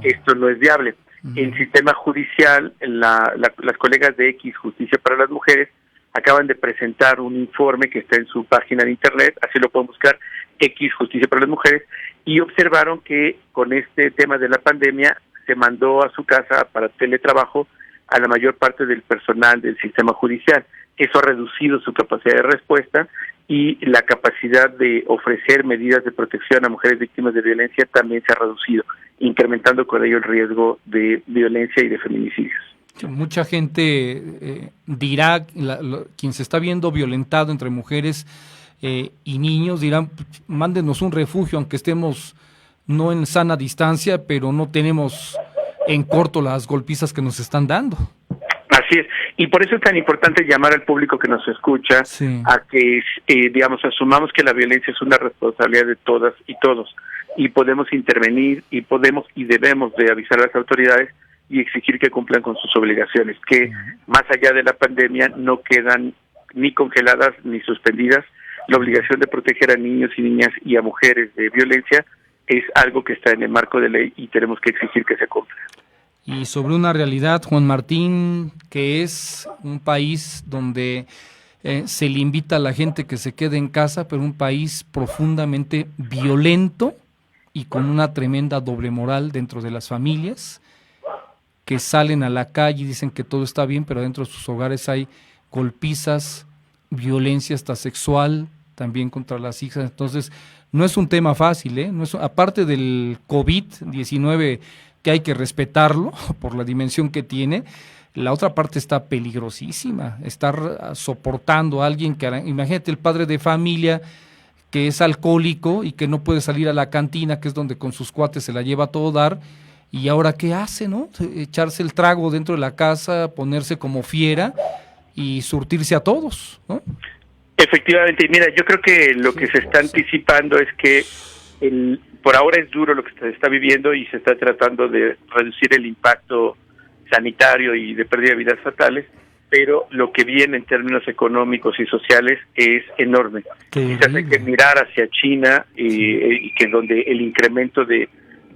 S8: esto no es viable. El sistema judicial, las colegas de X Justicia para las Mujeres, acaban de presentar un informe que está en su página de internet, así lo pueden buscar, X Justicia para las Mujeres, y observaron que con este tema de la pandemia se mandó a su casa para teletrabajo a la mayor parte del personal del sistema judicial. Eso ha reducido su capacidad de respuesta y la capacidad de ofrecer medidas de protección a mujeres víctimas de violencia también se ha reducido, incrementando con ello el riesgo de violencia y de feminicidios.
S2: Mucha gente dirá, quien se está viendo violentado entre mujeres y niños, dirán, mándenos un refugio, aunque estemos no en sana distancia, pero no tenemos en corto las golpizas que nos están dando.
S8: Así es, y por eso es tan importante llamar al público que nos escucha a que, digamos, asumamos que la violencia es una responsabilidad de todas y todos, y podemos intervenir, y podemos y debemos de avisar a las autoridades y exigir que cumplan con sus obligaciones, que más allá de la pandemia no quedan ni congeladas ni suspendidas. La obligación de proteger a niños y niñas y a mujeres de violencia es algo que está en el marco de ley y tenemos que exigir que se cumpla.
S2: Y sobre una realidad, Juan Martín, que es un país donde se le invita a la gente que se quede en casa, pero un país profundamente violento y con una tremenda doble moral dentro de las familias, que salen a la calle y dicen que todo está bien, pero dentro de sus hogares hay golpizas, violencia hasta sexual, también contra las hijas. Entonces, no es un tema fácil, no es, aparte del COVID-19, que hay que respetarlo por la dimensión que tiene, la otra parte está peligrosísima, estar soportando a alguien que, imagínate el padre de familia que es alcohólico y que no puede salir a la cantina, que es donde con sus cuates se la lleva a todo dar, y ahora ¿qué hace, no? Echarse el trago dentro de la casa, ponerse como fiera y surtirse a todos, ¿no?
S8: Efectivamente, y mira, yo creo que lo que se está anticipando es que por ahora es duro lo que se está viviendo y se está tratando de reducir el impacto sanitario y de pérdida de vidas fatales, pero lo que viene en términos económicos y sociales es enorme. Quizás hay que mirar hacia China y que donde el incremento de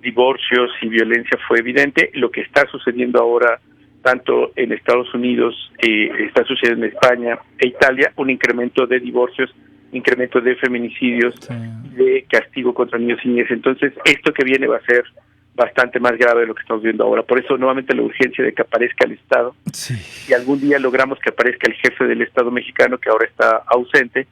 S8: divorcios y violencia fue evidente. Lo que está sucediendo ahora tanto en Estados Unidos, está sucediendo en España e Italia, un incremento de divorcios, incremento de feminicidios, de castigo contra niños y niñas. Entonces, esto que viene va a ser bastante más grave de lo que estamos viendo ahora. Por eso, nuevamente, la urgencia de que aparezca el Estado. Y algún día logramos que aparezca el jefe del Estado mexicano, que ahora está ausente,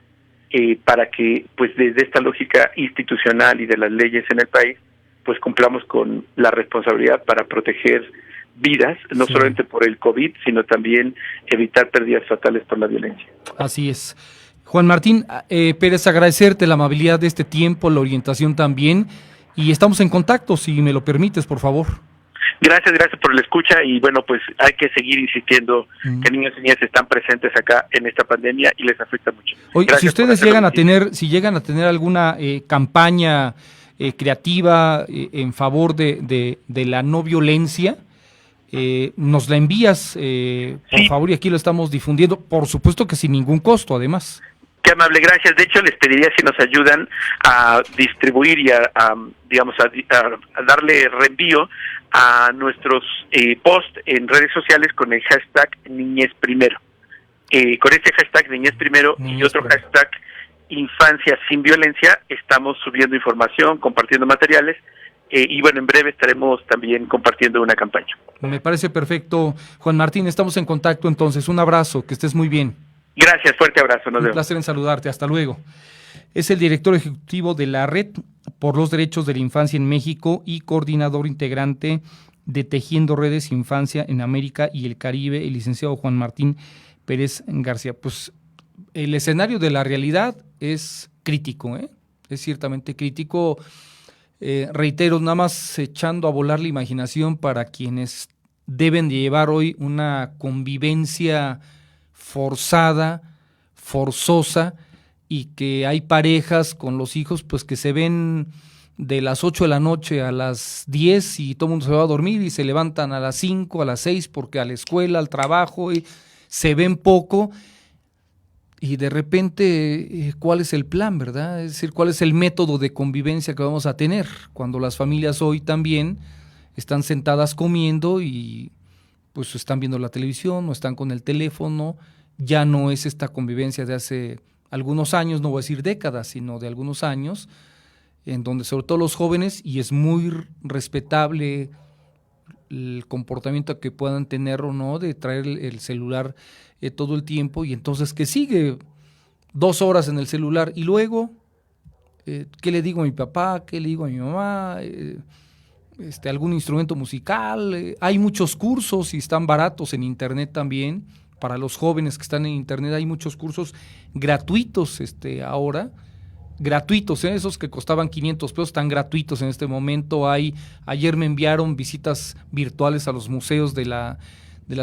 S8: para que, pues, desde esta lógica institucional y de las leyes en el país, pues, cumplamos con la responsabilidad para proteger vidas, no solamente por el COVID, sino también evitar pérdidas fatales por la violencia.
S2: Así es. Juan Martín Pérez, agradecerte la amabilidad de este tiempo, la orientación también, y estamos en contacto, si me lo permites, por favor.
S8: Gracias por la escucha, y bueno, pues hay que seguir insistiendo que niños y niñas están presentes acá en esta pandemia y les afecta mucho.
S2: Oye, si ustedes llegan a tener alguna campaña creativa en favor de la no violencia, nos la envías, por favor, y aquí lo estamos difundiendo, por supuesto que sin ningún costo, además.
S8: Qué amable, gracias. De hecho, les pediría si nos ayudan a distribuir y a darle reenvío a nuestros posts en redes sociales con el hashtag Niñez Primero. Con este hashtag Niñez Primero y otro hashtag Infancia Sin Violencia, estamos subiendo información, compartiendo materiales, y bueno, en breve estaremos también compartiendo una campaña.
S2: Me parece perfecto, Juan Martín, estamos en contacto entonces. Un abrazo, que estés muy bien.
S8: Gracias, fuerte abrazo. Nos vemos.
S2: Un placer en saludarte, hasta luego. Es el director ejecutivo de la Red por los Derechos de la Infancia en México y coordinador integrante de Tejiendo Redes Infancia en América y el Caribe, el licenciado Juan Martín Pérez García. Pues el escenario de la realidad es crítico, es ciertamente crítico. Reitero, nada más echando a volar la imaginación para quienes deben de llevar hoy una convivencia forzada, forzosa, y que hay parejas con los hijos pues que se ven de las 8 de la noche a las 10 y todo el mundo se va a dormir y se levantan a las 5, a las 6 porque a la escuela, al trabajo, y se ven poco. Y de repente, ¿cuál es el plan, verdad? Es decir, ¿cuál es el método de convivencia que vamos a tener cuando las familias hoy también están sentadas comiendo y pues están viendo la televisión o están con el teléfono? Ya no es esta convivencia de hace algunos años, no voy a decir décadas, sino de algunos años, en donde sobre todo los jóvenes, y es muy respetable el comportamiento que puedan tener o no, de traer el celular todo el tiempo, y entonces que sigue 2 horas en el celular, y luego, ¿qué le digo a mi papá? ¿Qué le digo a mi mamá? Algún instrumento musical. Hay muchos cursos y están baratos en internet también. Para los jóvenes que están en internet hay muchos cursos gratuitos ahora, gratuitos, esos que costaban 500 pesos, están gratuitos en este momento. Ayer me enviaron visitas virtuales a los museos de la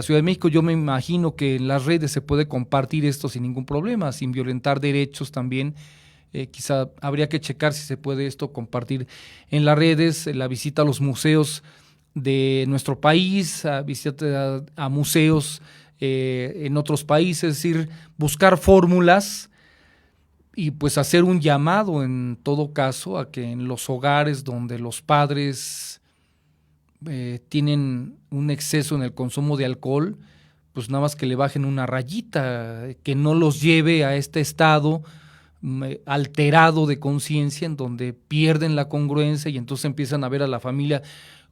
S2: Ciudad de México. Yo me imagino que en las redes se puede compartir esto sin ningún problema, sin violentar derechos también. Quizá habría que checar si se puede esto compartir en las redes, la visita a los museos de nuestro país, a visita a museos en otros países, es decir, buscar fórmulas y pues hacer un llamado en todo caso a que en los hogares donde los padres tienen un exceso en el consumo de alcohol, pues nada más que le bajen una rayita, que no los lleve a este estado alterado de conciencia en donde pierden la congruencia y entonces empiezan a ver a la familia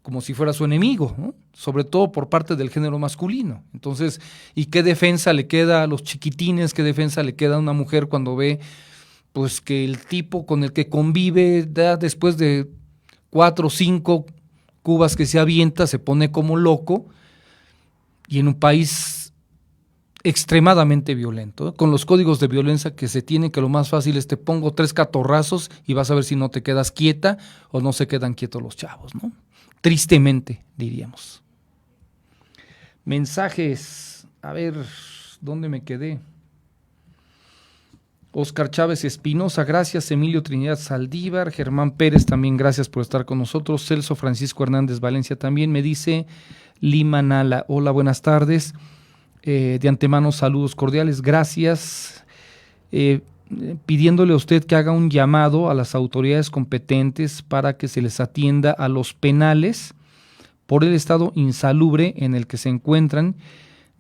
S2: como si fuera su enemigo, ¿no? Sobre todo por parte del género masculino. Entonces, ¿y qué defensa le queda a los chiquitines? ¿Qué defensa le queda a una mujer cuando ve pues que el tipo con el que convive después de 4 o 5 cubas que se avienta se pone como loco, y en un país extremadamente violento, con los códigos de violencia que se tienen, que lo más fácil es te pongo 3 catorrazos y vas a ver si no te quedas quieta o no se quedan quietos los chavos, ¿no? Tristemente, diríamos. Mensajes, a ver, ¿dónde me quedé? Oscar Chávez Espinosa, gracias. Emilio Trinidad Saldívar, Germán Pérez, también gracias por estar con nosotros. Celso Francisco Hernández Valencia también me dice. Lima Nala, hola, buenas tardes. De antemano, saludos cordiales, gracias. Pidiéndole a usted que haga un llamado a las autoridades competentes para que se les atienda a los penales por el estado insalubre en el que se encuentran,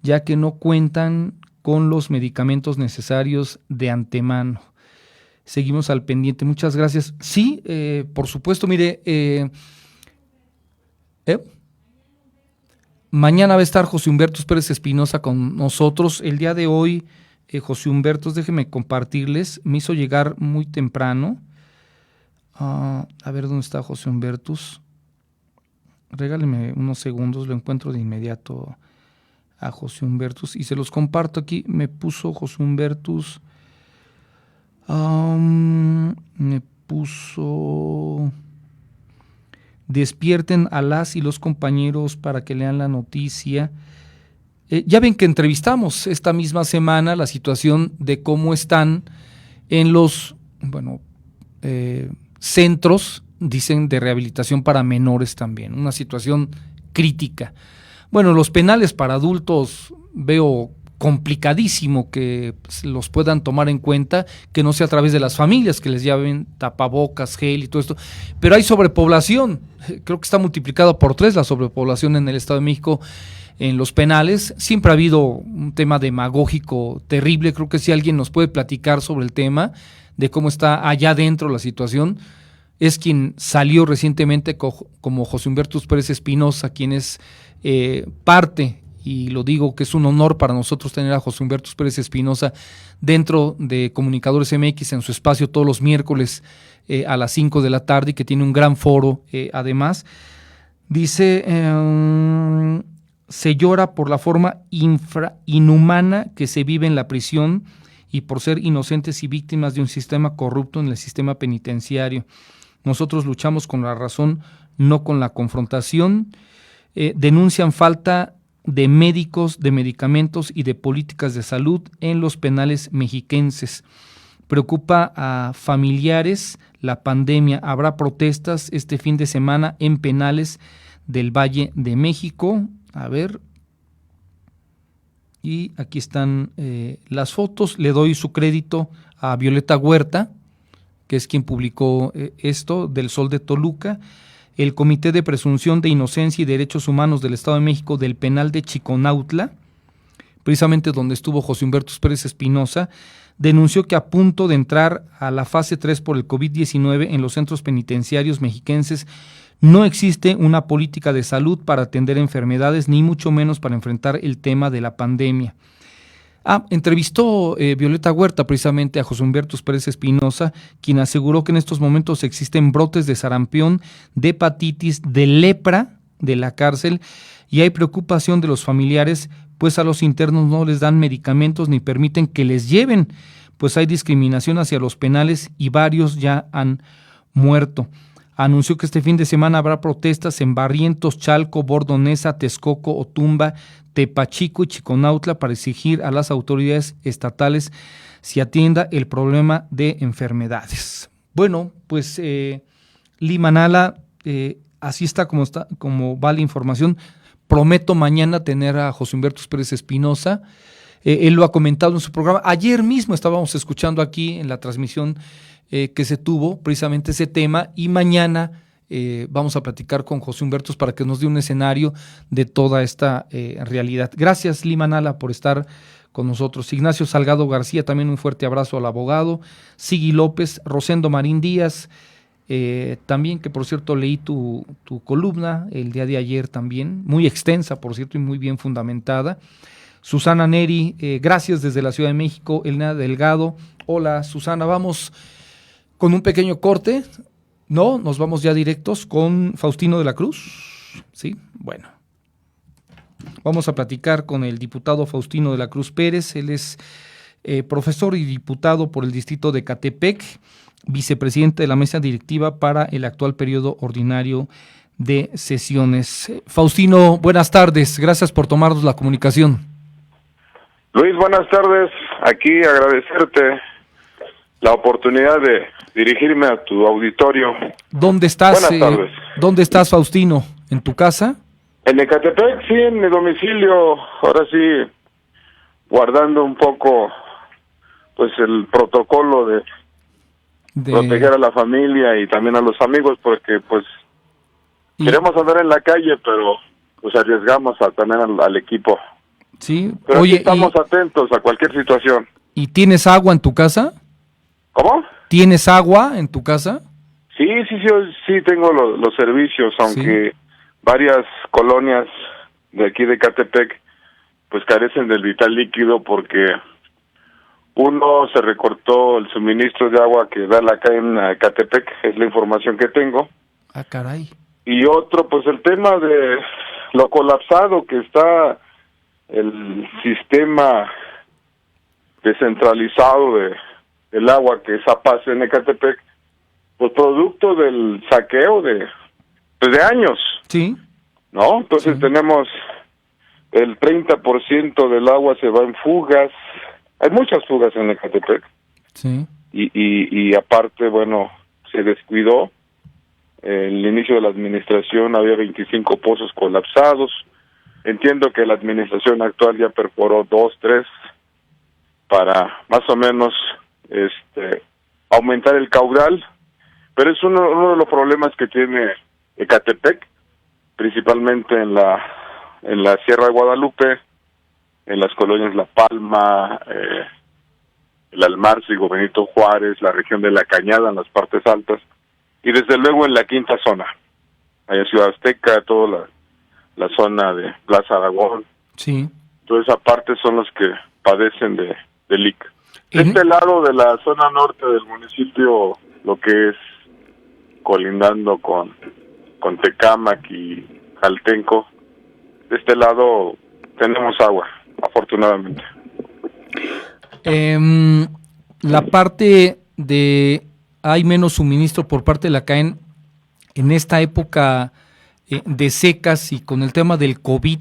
S2: ya que no cuentan con los medicamentos necesarios de antemano. Seguimos al pendiente, muchas gracias. Sí, por supuesto, mire, mañana va a estar José Humberto Pérez Espinosa con nosotros. El día de hoy, José Humberto, déjeme compartirles, me hizo llegar muy temprano. A ver, ¿dónde está José Humberto? Regáleme unos segundos, lo encuentro de inmediato a José Humberto y se los comparto aquí. Me puso José Humberto, me puso: despierten a las y los compañeros para que lean la noticia. Ya ven que entrevistamos esta misma semana la situación de cómo están en los centros, dicen, de rehabilitación para menores también, una situación crítica. Bueno, los penales para adultos veo complicadísimo que los puedan tomar en cuenta, que no sea a través de las familias, que les lleven tapabocas, gel y todo esto, pero hay sobrepoblación, creo que está multiplicado por 3 la sobrepoblación en el Estado de México en los penales. Siempre ha habido un tema demagógico terrible. Creo que si alguien nos puede platicar sobre el tema de cómo está allá adentro la situación, es quien salió recientemente como José Humberto Pérez Espinosa, quien es parte, y lo digo que es un honor para nosotros tener a José Humberto Pérez Espinosa dentro de Comunicadores MX en su espacio todos los miércoles a las 5 de la tarde, y que tiene un gran foro además. Dice: se llora por la forma inhumana que se vive en la prisión y por ser inocentes y víctimas de un sistema corrupto en el sistema penitenciario. Nosotros luchamos con la razón, no con la confrontación. Denuncian falta de médicos, de medicamentos y de políticas de salud en los penales mexiquenses. Preocupa a familiares la pandemia. Habrá protestas este fin de semana en penales del Valle de México. A ver, y aquí están las fotos. Le doy su crédito a Violeta Huerta, que es quien publicó esto, del Sol de Toluca. El Comité de Presunción de Inocencia y Derechos Humanos del Estado de México del Penal de Chiconautla, precisamente donde estuvo José Humberto Pérez Espinosa, denunció que a punto de entrar a la fase 3 por el COVID-19 en los centros penitenciarios mexiquenses, no existe una política de salud para atender enfermedades, ni mucho menos para enfrentar el tema de la pandemia. Entrevistó Violeta Huerta precisamente a José Humberto Pérez Espinosa, quien aseguró que en estos momentos existen brotes de sarampión, de hepatitis, de lepra de la cárcel, y hay preocupación de los familiares, pues a los internos no les dan medicamentos ni permiten que les lleven, pues hay discriminación hacia los penales y varios ya han muerto. Anunció que este fin de semana habrá protestas en Barrientos, Chalco, Bordonesa, Texcoco, Otumba, Tepachico y Chiconautla para exigir a las autoridades estatales se atienda el problema de enfermedades. Bueno, pues Limanala, así está como va la información. Prometo mañana tener a José Humberto Pérez Espinosa. Él lo ha comentado en su programa. Ayer mismo estábamos escuchando aquí en la transmisión que se tuvo precisamente ese tema, y mañana vamos a platicar con José Humberto para que nos dé un escenario de toda esta realidad. Gracias, Limanala, por estar con nosotros. Ignacio Salgado García, también un fuerte abrazo al abogado. Sigui López, Rosendo Marín Díaz, también, que por cierto leí tu columna el día de ayer también, muy extensa por cierto y muy bien fundamentada. Susana Neri, gracias desde la Ciudad de México. Elena Delgado, hola Susana, vamos con un pequeño corte, ¿no? Nos vamos ya directos con Faustino de la Cruz, ¿sí? Bueno, vamos a platicar con el diputado Faustino de la Cruz Pérez. Él es profesor y diputado por el distrito de Ecatepec, vicepresidente de la mesa directiva para el actual periodo ordinario de sesiones. Faustino, buenas tardes, gracias por tomarnos la comunicación.
S7: Luis, buenas tardes, aquí agradecerte la oportunidad de dirigirme a tu auditorio.
S2: ¿Dónde estás?
S7: Buenas tardes.
S2: ¿Dónde estás, Faustino? ¿En tu casa?
S7: En Ecatepec, sí, en mi domicilio, ahora sí, guardando un poco, pues, el protocolo de proteger a la familia y también a los amigos, porque, pues, queremos andar en la calle, pero, pues, arriesgamos a tener al equipo.
S2: Sí.
S7: Pero oye, estamos atentos a cualquier situación.
S2: ¿Y tienes agua en tu casa?
S7: ¿Cómo?
S2: ¿Tienes agua en tu casa?
S7: Sí, tengo los servicios, aunque varias colonias de aquí de Ecatepec pues carecen del vital líquido porque uno, se recortó el suministro de agua que da la calle en Ecatepec, es la información que tengo.
S2: Ah, caray.
S7: Y otro, pues el tema de lo colapsado que está el sistema descentralizado del agua que es APAS en Ecatepec, pues producto del saqueo de años.
S2: Sí.
S7: ¿No? Entonces tenemos el 30% del agua se va en fugas. Hay muchas fugas en Ecatepec.
S2: Sí.
S7: Y aparte, bueno, se descuidó. El inicio de la administración había 25 pozos colapsados. Entiendo que la administración actual ya perforó 2, 3 para más o menos aumentar el caudal, pero es uno de los problemas que tiene Ecatepec, principalmente en la Sierra de Guadalupe, en las colonias La Palma, el Almarcigo, Benito Juárez, la región de La Cañada, en las partes altas, y desde luego en la quinta zona, allá en Ciudad Azteca, toda la zona de Plaza Aragón.
S2: Sí.
S7: Toda esa parte son los que padecen de LIC. Este lado de la zona norte del municipio, lo que es colindando con Tecámac y Jaltenco, de este lado tenemos agua, afortunadamente.
S2: La parte de hay menos suministro por parte de la CAEN en esta época de secas y con el tema del COVID,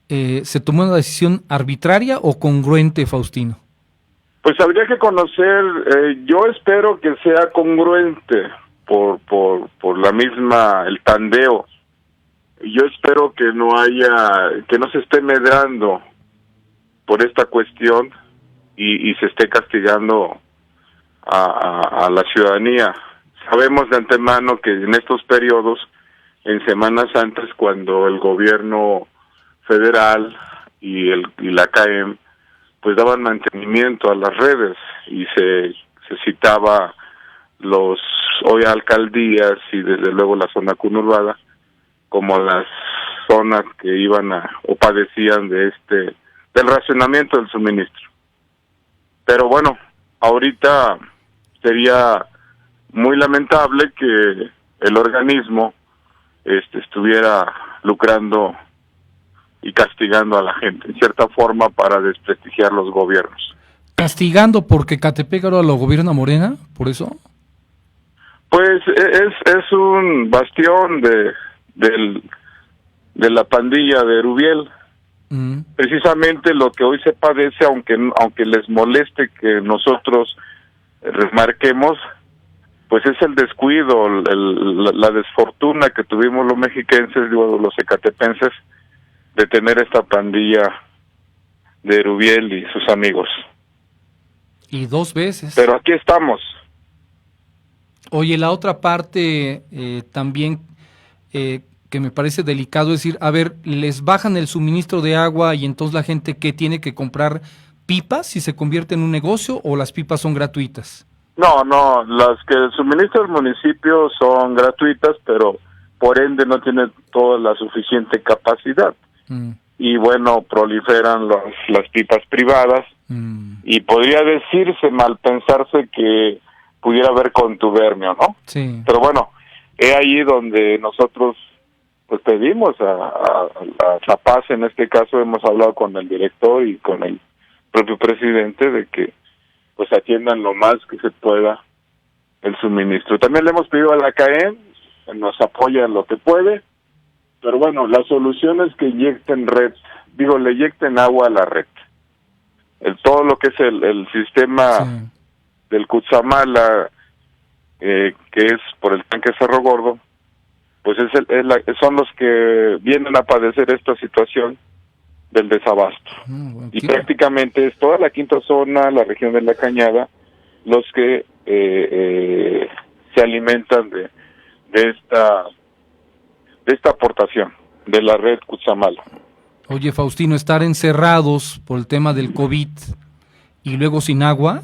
S2: ¿se tomó una decisión arbitraria o congruente, Faustino?
S7: Pues habría que conocer, yo espero que sea congruente por la misma, el tandeo. Yo espero que no se esté medrando por esta cuestión y se esté castigando a la ciudadanía. Sabemos de antemano que en estos periodos, en Semanas Santas, cuando el gobierno federal y la CAEM pues daban mantenimiento a las redes y se citaba hoy alcaldías y desde luego la zona conurbada como las zonas que iban o padecían del racionamiento del suministro. Pero bueno, ahorita sería muy lamentable que el organismo estuviera lucrando y castigando a la gente, en cierta forma, para desprestigiar los gobiernos.
S2: ¿Castigando porque Ecatepec ahora lo gobierna Morena? ¿Por eso?
S7: Pues es un bastión de la pandilla de Erubiel. Precisamente lo que hoy se padece, aunque les moleste que nosotros remarquemos, pues es el descuido, la desfortuna que tuvimos los mexiquenses, digo, los ecatepenses, de tener esta pandilla de Erubiel y sus amigos.
S2: Y 2 veces.
S7: Pero aquí estamos.
S2: Oye, la otra parte también que me parece delicado es decir, a ver, les bajan el suministro de agua y entonces la gente ¿qué tiene que comprar pipas si se convierte en un negocio o las pipas son gratuitas?
S7: No, las que suministra el municipio son gratuitas, pero por ende no tienen toda la suficiente capacidad. Y bueno, proliferan las pipas privadas y podría decirse, mal pensarse que pudiera haber contubernio, ¿no?
S2: Sí.
S7: Pero bueno, es ahí donde nosotros pues pedimos a la paz. En este caso hemos hablado con el director y con el propio presidente de que pues atiendan lo más que se pueda el suministro. También le hemos pedido a la CAEM, nos apoya en lo que puede, pero bueno, la solución es que le inyecten agua a la red. Todo lo que es el sistema del Cutzamala, que es por el tanque Cerro Gordo, pues son los que vienen a padecer esta situación del desabasto. Y prácticamente es toda la quinta zona, la región de la Cañada, los que se alimentan de esta aportación de la red Cutzamala.
S2: Oye, Faustino, estar encerrados por el tema del COVID y luego sin agua.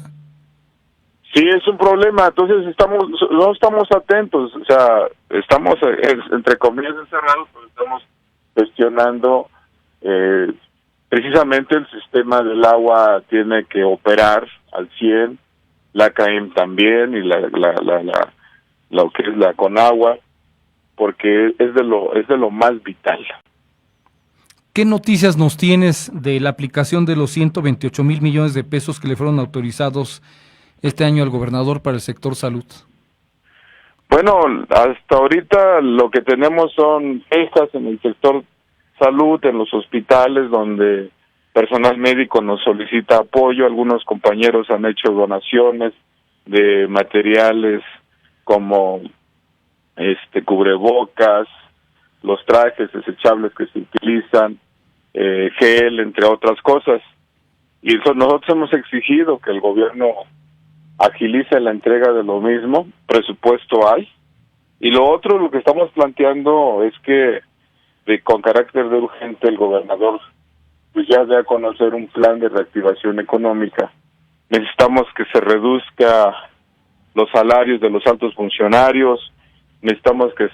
S7: Sí, es un problema. Entonces no estamos atentos, o sea, estamos entre comillas encerrados, pero estamos gestionando precisamente el sistema del agua. Tiene que operar al 100%, la CAEM también y lo que es la Conagua, porque es de lo más vital.
S2: ¿Qué noticias nos tienes de la aplicación de los 128 mil millones de pesos que le fueron autorizados este año al gobernador para el sector salud?
S7: Bueno, hasta ahorita lo que tenemos son quejas en el sector salud, en los hospitales, donde personal médico nos solicita apoyo. Algunos compañeros han hecho donaciones de materiales como cubrebocas, los trajes desechables que se utilizan, gel, entre otras cosas. Y eso nosotros hemos exigido que el gobierno agilice la entrega de lo mismo. Presupuesto hay. Y lo otro, lo que estamos planteando es que con carácter de urgente el gobernador pues ya dé a conocer un plan de reactivación económica. Necesitamos que se reduzca los salarios de los altos funcionarios, necesitamos que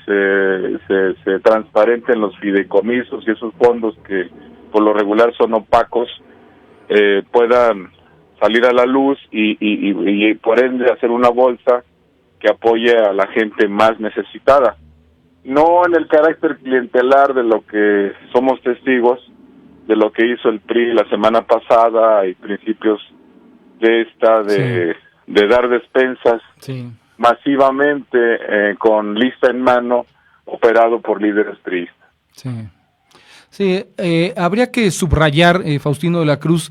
S7: se transparenten los fideicomisos y esos fondos que por lo regular son opacos puedan salir a la luz y por ende hacer una bolsa que apoye a la gente más necesitada. No en el carácter clientelar de lo que somos testigos, de lo que hizo el PRI la semana pasada y principios de de dar despensas masivamente con lista en mano, operado por líderes priistas.
S2: Sí, habría que subrayar, Faustino de la Cruz,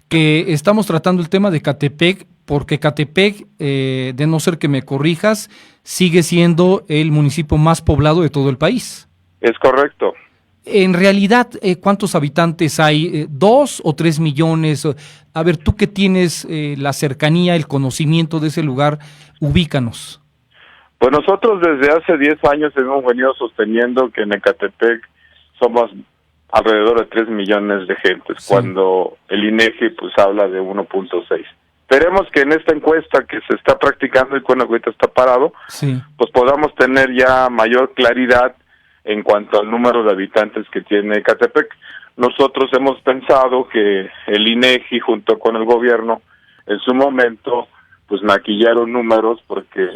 S2: que estamos tratando el tema de Ecatepec, porque Ecatepec, de no ser que me corrijas, sigue siendo el municipio más poblado de todo el país.
S7: Es correcto.
S2: En realidad, ¿cuántos habitantes hay? ¿2 o 3 millones? A ver, tú que tienes la cercanía, el conocimiento de ese lugar, ubícanos.
S7: Pues nosotros desde hace 10 años hemos venido sosteniendo que en Ecatepec somos alrededor de 3 millones de gentes, cuando el INEGI pues habla de 1.6. Esperemos que en esta encuesta que se está practicando y cuando ahorita está parado, pues podamos tener ya mayor claridad en cuanto al número de habitantes que tiene Ecatepec. Nosotros hemos pensado que el INEGI junto con el gobierno en su momento pues maquillaron números porque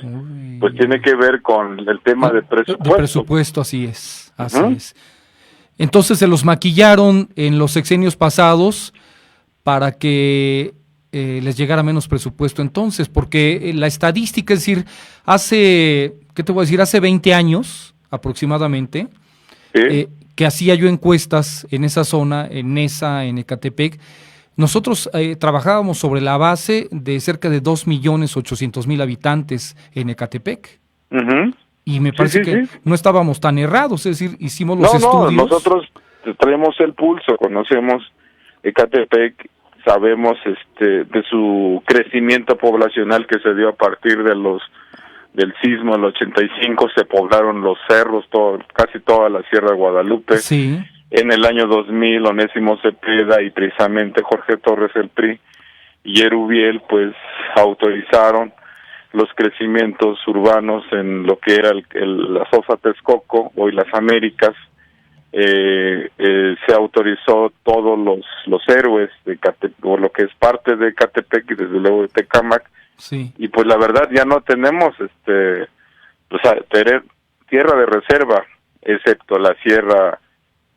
S7: pues tiene que ver con el tema de presupuesto.
S2: De presupuesto, así es. Entonces se los maquillaron en los sexenios pasados para que les llegara menos presupuesto entonces, porque la estadística, es decir, ¿qué te voy a decir? Hace 20 años aproximadamente,
S7: ¿Sí?
S2: Que hacía yo encuestas en esa zona, en Nesa, en Ecatepec, nosotros trabajábamos sobre la base de cerca de 2.800.000 habitantes en Ecatepec.
S7: Ujú.
S2: Y me parece que no estábamos tan errados, es decir, hicimos los
S7: No,
S2: estudios.
S7: nosotros traemos el pulso, conocemos Ecatepec, sabemos de su crecimiento poblacional que se dio a partir del sismo del 85, se poblaron los cerros, casi toda la Sierra de Guadalupe.
S2: Sí.
S7: En el año 2000, Onésimo Cepeda y precisamente Jorge Torres, el PRI, y Erubiel, pues autorizaron los crecimientos urbanos en lo que era la Sosa Texcoco, hoy las Américas. Se autorizó todos los héroes de Ecatepec, o lo que es parte de Ecatepec y desde luego de Tecámac.
S2: Sí.
S7: Y pues la verdad ya no tenemos tierra de reserva, excepto la sierra,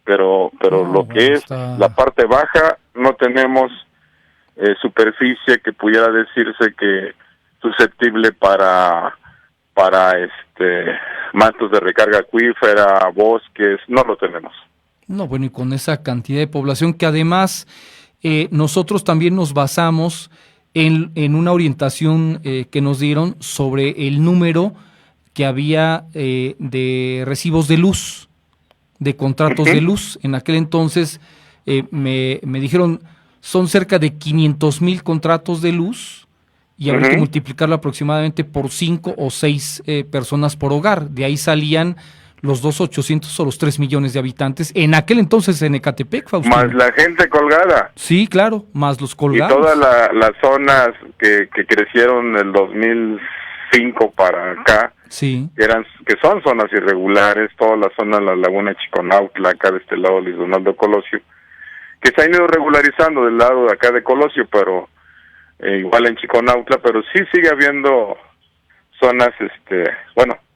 S7: pero lo que es la parte baja no tenemos superficie que pudiera decirse que susceptible para mantos de recarga acuífera, bosques, no lo tenemos.
S2: No, bueno, y con esa cantidad de población que además nosotros también nos basamos en una orientación que nos dieron sobre el número que había de recibos de luz, de contratos de luz. En aquel entonces me dijeron, son cerca de 500,000 contratos de luz, y habría que multiplicarlo aproximadamente por 5 o 6 personas por hogar. De ahí salían los 2.800.000 o los 3 millones de habitantes en aquel entonces en Ecatepec, Faustino.
S7: Más la gente colgada.
S2: Sí, claro, más los colgados.
S7: Y todas las zonas que crecieron del 2005 para acá,
S2: sí,
S7: que son zonas irregulares, toda la zona de la Laguna Chiconautla, acá de este lado Luis Donaldo Colosio, que se han ido regularizando del lado de acá de Colosio, pero igual en Chiconautla, pero sí sigue habiendo zonas,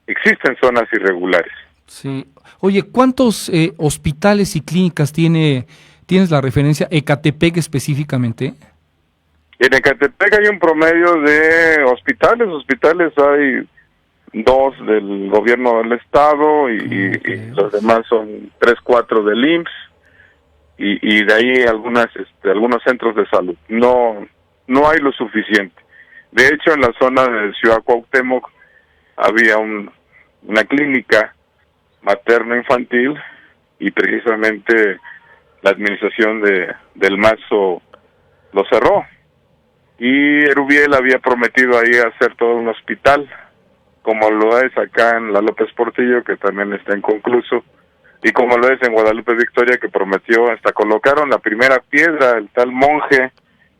S7: existen zonas irregulares.
S2: Sí. Oye, ¿cuántos hospitales y clínicas tienes la referencia Ecatepec específicamente?
S7: En Ecatepec hay un promedio de hospitales hay 2 del gobierno del estado y los demás son 3, 4 del IMSS y de ahí algunos centros de salud. No hay lo suficiente. De hecho, en la zona de Ciudad Cuauhtémoc había una clínica materno-infantil y precisamente la administración del Mazo lo cerró. Y Erubiel había prometido ahí hacer todo un hospital, como lo es acá en la López Portillo, que también está inconcluso, y como lo es en Guadalupe Victoria, que prometió, hasta colocaron la primera piedra, el tal Monje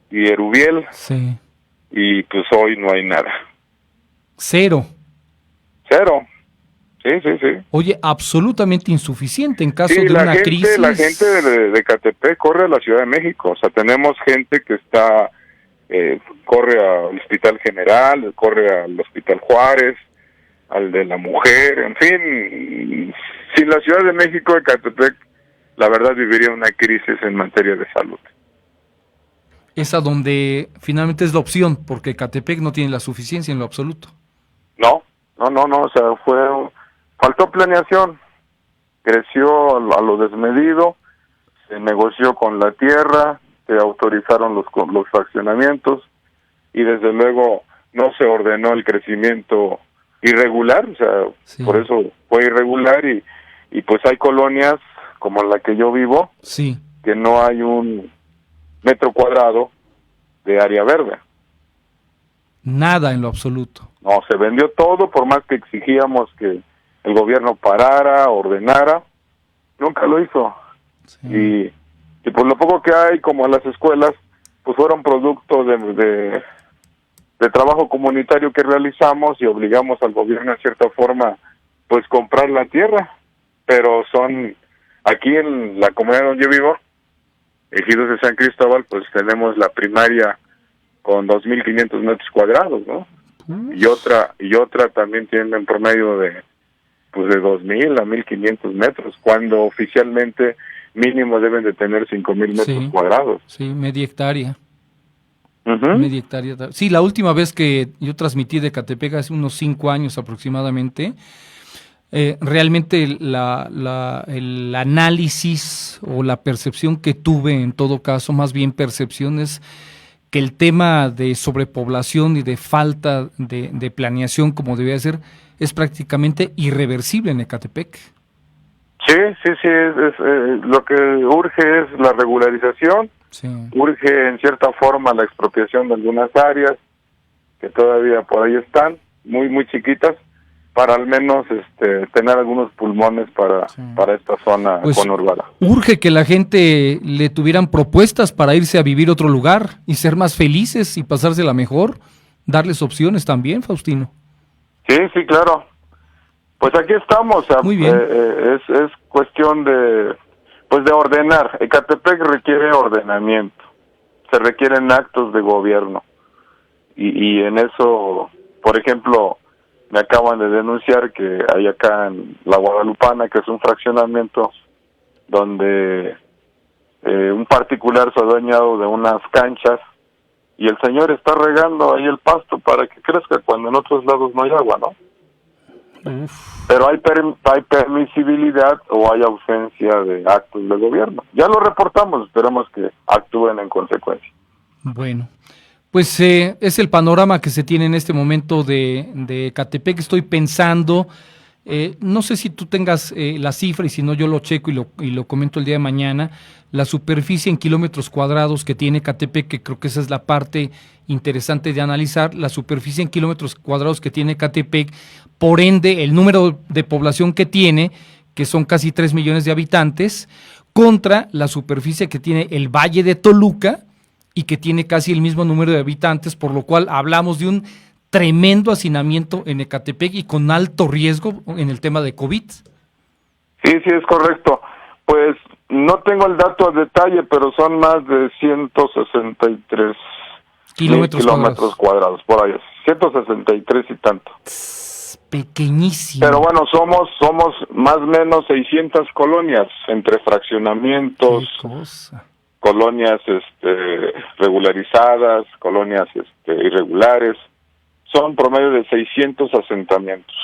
S7: y Erubiel,
S2: sí,
S7: y pues hoy no hay nada.
S2: Cero.
S7: Sí.
S2: Oye, absolutamente insuficiente en caso de una crisis.
S7: La gente de Ecatepec corre a la Ciudad de México, o sea, tenemos gente que corre al Hospital General, corre al Hospital Juárez, al de la Mujer, en fin, sin la Ciudad de México, Ecatepec, la verdad viviría una crisis en materia de salud.
S2: Esa donde finalmente es la opción, porque Ecatepec no tiene la suficiencia en lo absoluto.
S7: No, o sea, faltó planeación, creció a lo desmedido, se negoció con la tierra, se autorizaron los fraccionamientos y desde luego no se ordenó el crecimiento irregular, o sea, sí, por eso fue irregular y pues hay colonias como la que yo vivo,
S2: sí,
S7: que no hay un metro cuadrado de área verde.
S2: Nada en lo absoluto.
S7: No, se vendió todo, por más que exigíamos que el gobierno parara, ordenara, nunca lo hizo. Sí. Y por lo poco que hay, como en las escuelas, pues fueron producto de trabajo comunitario que realizamos y obligamos al gobierno en cierta forma, pues comprar la tierra, pero aquí en la comunidad donde yo vivo, Ejidos de San Cristóbal, pues tenemos la primaria con 2.500 metros cuadrados, ¿no? Y otra también tiene en promedio de 2.000 a 1.500 metros, cuando oficialmente mínimo deben de tener 5.000 metros cuadrados.
S2: Sí, media hectárea. Media hectárea. Sí, la última vez que yo transmití de Ecatepec, hace unos 5 años aproximadamente, realmente el análisis o la percepción que tuve, en todo caso, más bien percepción, es que el tema de sobrepoblación y de falta de planeación, como debía ser, es prácticamente irreversible en Ecatepec.
S7: Sí, lo que urge es la regularización, sí. Urge en cierta forma la expropiación de algunas áreas que todavía por ahí están, muy muy chiquitas, para al menos tener algunos pulmones para esta zona conurbada.
S2: Urge que la gente le tuvieran propuestas para irse a vivir a otro lugar y ser más felices y pasársela mejor, darles opciones también, Faustino.
S7: Sí, claro. Pues aquí estamos. Muy bien. Es cuestión de ordenar. Ecatepec requiere ordenamiento. Se requieren actos de gobierno. Y en eso, por ejemplo, me acaban de denunciar que hay acá en La Guadalupana, que es un fraccionamiento donde un particular se ha adueñado de unas canchas y el señor está regando ahí el pasto para que crezca cuando en otros lados no hay agua, ¿no? Pero hay permisibilidad o hay ausencia de actos de gobierno. Ya lo reportamos, esperamos que actúen en consecuencia.
S2: Bueno, pues es el panorama que se tiene en este momento de Ecatepec. Estoy pensando, no sé si tú tengas la cifra, y si no yo lo checo y lo comento el día de mañana, la superficie en kilómetros cuadrados que tiene Ecatepec, que creo que esa es la parte interesante de analizar, la superficie en kilómetros cuadrados que tiene Ecatepec, por ende el número de población que tiene, que son casi 3 millones de habitantes, contra la superficie que tiene el Valle de Toluca, y que tiene casi el mismo número de habitantes, por lo cual hablamos de un tremendo hacinamiento en Ecatepec y con alto riesgo en el tema de COVID.
S7: Sí, es correcto. Pues no tengo el dato a detalle, pero son más de 163 kilómetros cuadrados, por ahí, 163 y tanto.
S2: Pequeñísimo.
S7: Pero bueno, somos más o menos 600 colonias, entre fraccionamientos, colonias regularizadas, colonias irregulares. Son promedio de 600 asentamientos.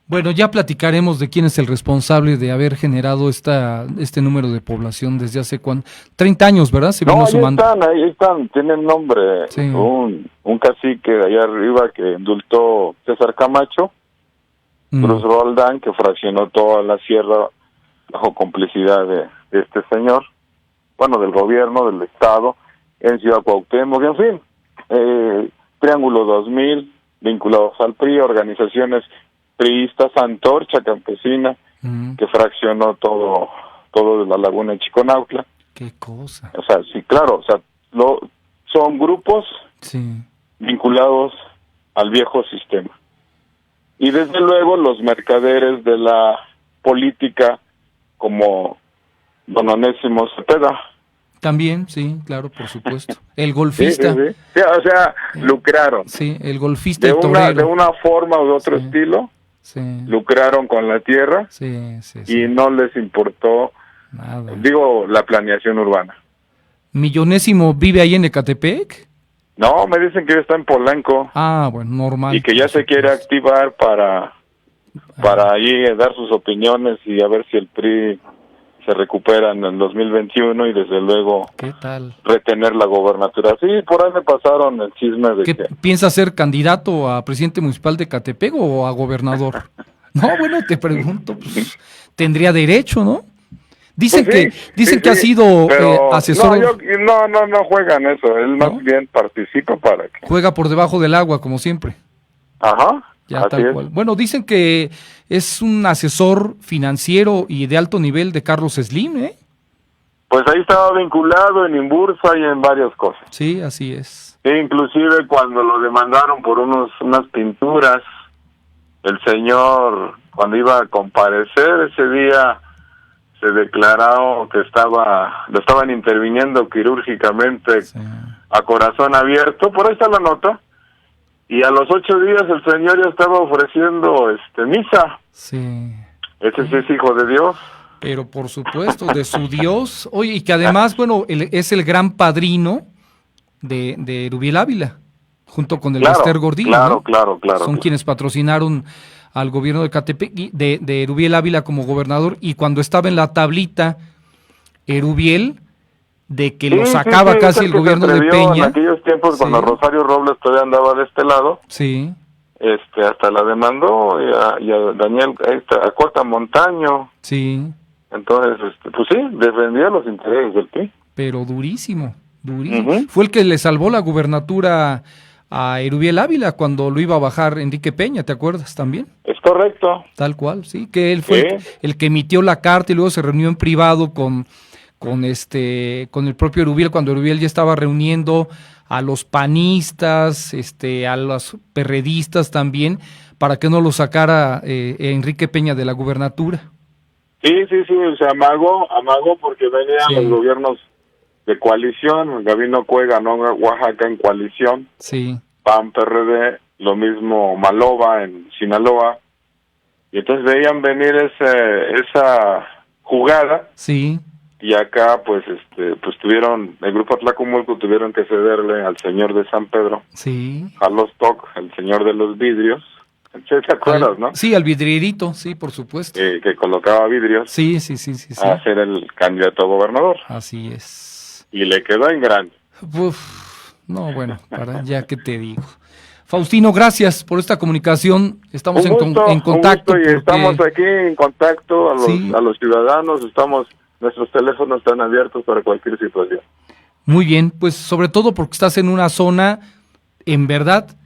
S2: Bueno, ya platicaremos de quién es el responsable de haber generado este número de población desde hace 30 años, ¿verdad?
S7: Ahí están, tienen nombre. Sí. Un cacique de allá arriba que indultó César Camacho, Cruz Roldán, que fraccionó toda la sierra bajo complicidad de este señor, del gobierno, del estado, en Ciudad Cuauhtémoc, en fin, Triángulo 2000, vinculados al PRI, organizaciones priistas, Antorcha Campesina, que fraccionó todo de la laguna de Chiconautla.
S2: Qué cosa.
S7: O sea, sí, claro, son grupos vinculados al viejo sistema. Y desde luego los mercaderes de la política, como don Onésimo Cepeda.
S2: También, sí, claro, por supuesto. El golfista.
S7: Sí, lucraron.
S2: Sí, el golfista y torero.
S7: De una forma o de otro estilo, lucraron con la tierra y no les importó, nada. La planeación urbana.
S2: ¿Millonésimo vive ahí en Ecatepec?
S7: No, me dicen que está en Polanco.
S2: Ah, bueno, normal.
S7: Y que ya se quiere activar para ahí dar sus opiniones y a ver si el PRI se recupera en el 2021 y desde luego
S2: ¿qué tal?
S7: Retener la gobernatura. Sí, por ahí me pasaron el chisme de
S2: que... ¿Piensa ser candidato a presidente municipal de Ecatepec o a gobernador? No, bueno, te pregunto, pues, tendría derecho, ¿no? Dicen que ha sido asesor.
S7: No juegan eso, él más bien participa para que...
S2: Juega por debajo del agua, como siempre.
S7: Ajá.
S2: Ya tal cual. Bueno, dicen que es un asesor financiero y de alto nivel de Carlos Slim, ¿eh?
S7: Pues ahí estaba vinculado en Inbursa y en varias cosas.
S2: Sí, así es.
S7: Sí, inclusive cuando lo demandaron por unas pinturas, el señor, cuando iba a comparecer ese día, se declaró que lo estaban interviniendo quirúrgicamente a corazón abierto. Por ahí está la nota. Y a los 8 días el señor ya estaba ofreciendo misa.
S2: Sí.
S7: Ese sí es hijo de Dios.
S2: Pero por supuesto, de su Dios. Oye, y que además, es el gran padrino de Erubiel Ávila, junto con el
S7: Claro,
S2: Ester Gordillo,
S7: claro,
S2: ¿no?
S7: claro.
S2: Son quienes patrocinaron al gobierno de Ecatepec, de Erubiel Ávila como gobernador, y cuando estaba en la tablita Erubiel, de que lo sacaba casi el gobierno de Peña.
S7: En aquellos tiempos, cuando Rosario Robles todavía andaba de este lado,
S2: sí,
S7: hasta la demandó y a Daniel, a Cota Montaño.
S2: Sí.
S7: Entonces, pues sí, defendía los intereses del PRI.
S2: Pero durísimo. Fue el que le salvó la gubernatura a Erubiel Ávila cuando lo iba a bajar Enrique Peña, ¿te acuerdas también?
S7: Es correcto.
S2: Tal cual, sí, que él fue el que emitió la carta y luego se reunió en privado con el propio Erubiel, cuando Erubiel ya estaba reuniendo a los panistas, a los perredistas también, para que no lo sacara Enrique Peña de la gubernatura.
S7: Sí, se amagó porque venían los gobiernos de coalición. Gabino Cue ganó Oaxaca en coalición, PAN, PRD, lo mismo Maloba en Sinaloa, y entonces veían venir esa jugada.
S2: Sí.
S7: Y acá pues tuvieron, el grupo Atlacomulco tuvieron que cederle al señor de San Pedro, a los TOC, el señor de los vidrios. ¿Te acuerdas, no?
S2: Sí, al vidrierito, sí, por supuesto.
S7: Que colocaba vidrios.
S2: Sí.
S7: A ser el candidato a gobernador.
S2: Así es.
S7: Y le quedó en grande.
S2: No, bueno, ya que te digo. Faustino, gracias por esta comunicación. Estamos en contacto.
S7: Y estamos aquí en contacto a los ciudadanos. Nuestros teléfonos están abiertos para cualquier situación.
S2: Muy bien, pues sobre todo porque estás en una zona, en verdad,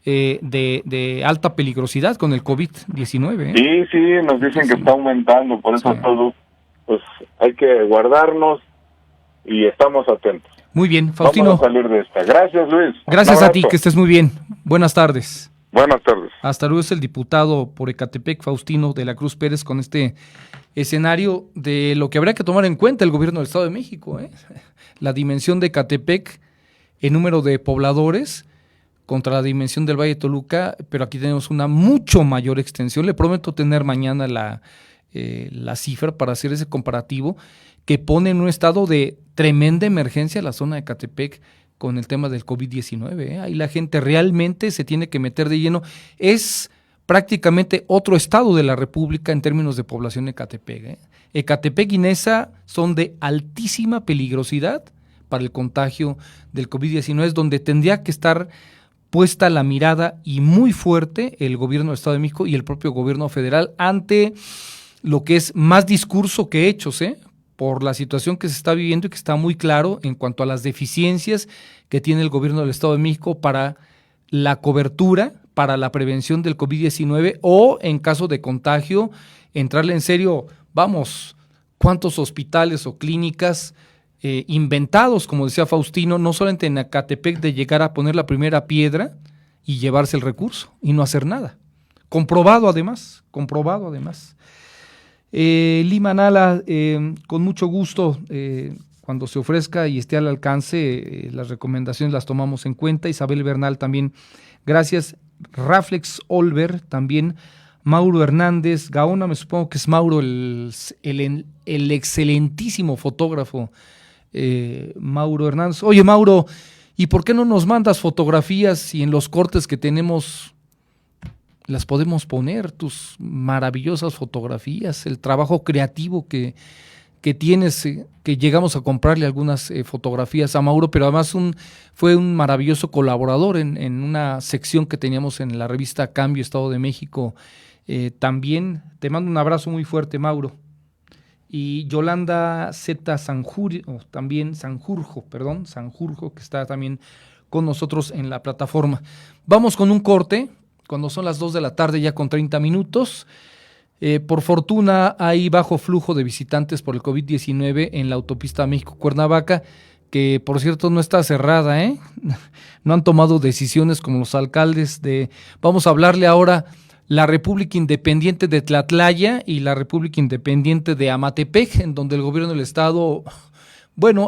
S2: de alta peligrosidad con el COVID-19.
S7: Sí, nos dicen que está aumentando, por eso todo, pues hay que guardarnos y estamos atentos.
S2: Muy bien, Faustino.
S7: Vamos a salir de esta. Gracias, Luis.
S2: Gracias a ti, que estés muy bien. Buenas tardes.
S7: Buenas tardes.
S2: Hasta luego. Es el diputado por Ecatepec, Faustino de la Cruz Pérez, con este escenario de lo que habría que tomar en cuenta el gobierno del Estado de México, la dimensión de Ecatepec en número de pobladores contra la dimensión del Valle de Toluca, pero aquí tenemos una mucho mayor extensión. Le prometo tener mañana la cifra para hacer ese comparativo que pone en un estado de tremenda emergencia la zona de Ecatepec con el tema del COVID-19. Ahí la gente realmente se tiene que meter de lleno. Es prácticamente otro estado de la República en términos de población Ecatepec. Ecatepec y Neza son de altísima peligrosidad para el contagio del COVID-19, es donde tendría que estar puesta la mirada y muy fuerte el gobierno del Estado de México y el propio gobierno federal ante lo que es más discurso que hechos, por la situación que se está viviendo y que está muy claro en cuanto a las deficiencias que tiene el gobierno del Estado de México para la cobertura, para la prevención del COVID-19 o en caso de contagio, entrarle en serio, cuántos hospitales o clínicas inventados, como decía Faustino, no solamente en Ecatepec, de llegar a poner la primera piedra y llevarse el recurso y no hacer nada. Comprobado además. Lima Nala, con mucho gusto, cuando se ofrezca y esté al alcance, las recomendaciones las tomamos en cuenta. Isabel Bernal también, gracias. Raflex Olver también. Mauro Hernández, Gaona, me supongo que es Mauro, el excelentísimo fotógrafo Mauro Hernández. Oye, Mauro, ¿y por qué no nos mandas fotografías y en los cortes que tenemos las podemos poner, tus maravillosas fotografías, el trabajo creativo que tienes, que llegamos a comprarle algunas fotografías a Mauro, pero además fue un maravilloso colaborador en una sección que teníamos en la revista Cambio Estado de México. También te mando un abrazo muy fuerte, Mauro. Y Yolanda Z. Sanjurjo, que está también con nosotros en la plataforma. Vamos con un corte, cuando son las 2 de la tarde, ya con 30 minutos. Por fortuna hay bajo flujo de visitantes por el COVID-19 en la autopista México-Cuernavaca, que por cierto no está cerrada, No han tomado decisiones como los alcaldes vamos a hablarle ahora la República Independiente de Tlatlaya y la República Independiente de Amatepec, en donde el gobierno del estado,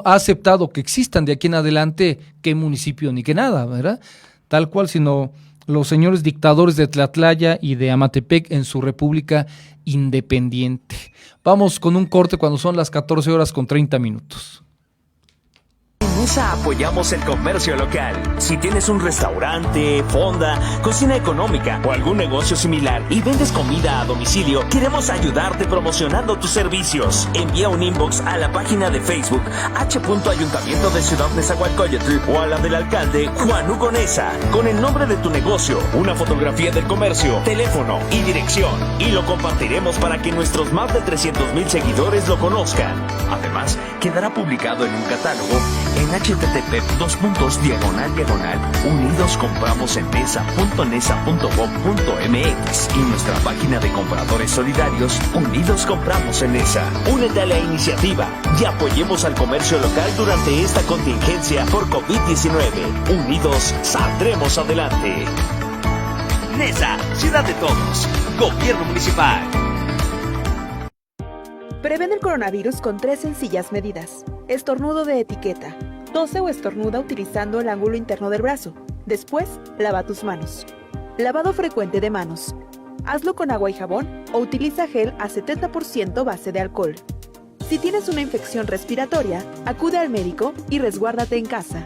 S2: ha aceptado que existan de aquí en adelante qué municipio ni qué nada, ¿verdad? Tal cual, sino los señores dictadores de Tlatlaya y de Amatepec en su República Independiente. Vamos con un corte cuando son las 14 horas con 30 minutos.
S5: Nesa apoyamos el comercio local. Si tienes un restaurante, fonda, cocina económica o algún negocio similar y vendes comida a domicilio, queremos ayudarte promocionando tus servicios. Envía un inbox a la página de Facebook H. Ayuntamiento de Ciudad Nezahualcóyotl o a la del alcalde Juan Hugo Nesa con el nombre de tu negocio, una fotografía del comercio, teléfono y dirección, y lo compartiremos para que nuestros más de 300,000 seguidores lo conozcan. Además, quedará publicado en un catálogo en http://unidos-compramos-en-nesa.nesa.gov.mx y nuestra página de compradores solidarios Unidos Compramos en Nesa. Únete a la iniciativa y apoyemos al comercio local durante esta contingencia por COVID-19. Unidos saldremos adelante. Nesa, ciudad de todos. Gobierno municipal.
S9: Prevén el coronavirus con 3 sencillas medidas. Estornudo de etiqueta. Tose o estornuda utilizando el ángulo interno del brazo. Después, lava tus manos. Lavado frecuente de manos. Hazlo con agua y jabón o utiliza gel a 70% base de alcohol. Si tienes una infección respiratoria, acude al médico y resguárdate en casa.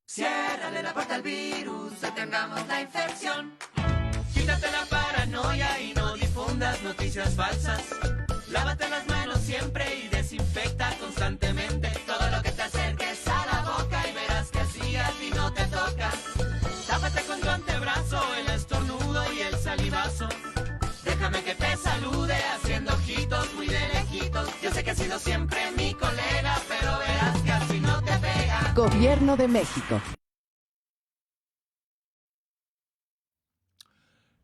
S10: Ciérrale la puerta al virus, detengamos la infección. Quítate la paranoia y no difundas noticias falsas. Lávate las manos siempre y desinfecta constantemente. Todo lo que te acerques a la boca y verás que así a ti no te toca. Tápate con tu antebrazo el estornudo y el salivazo. Déjame que te salude haciendo ojitos muy de lejitos. Yo sé que has sido siempre mi colega, pero verás que así no te pega.
S6: Gobierno de México.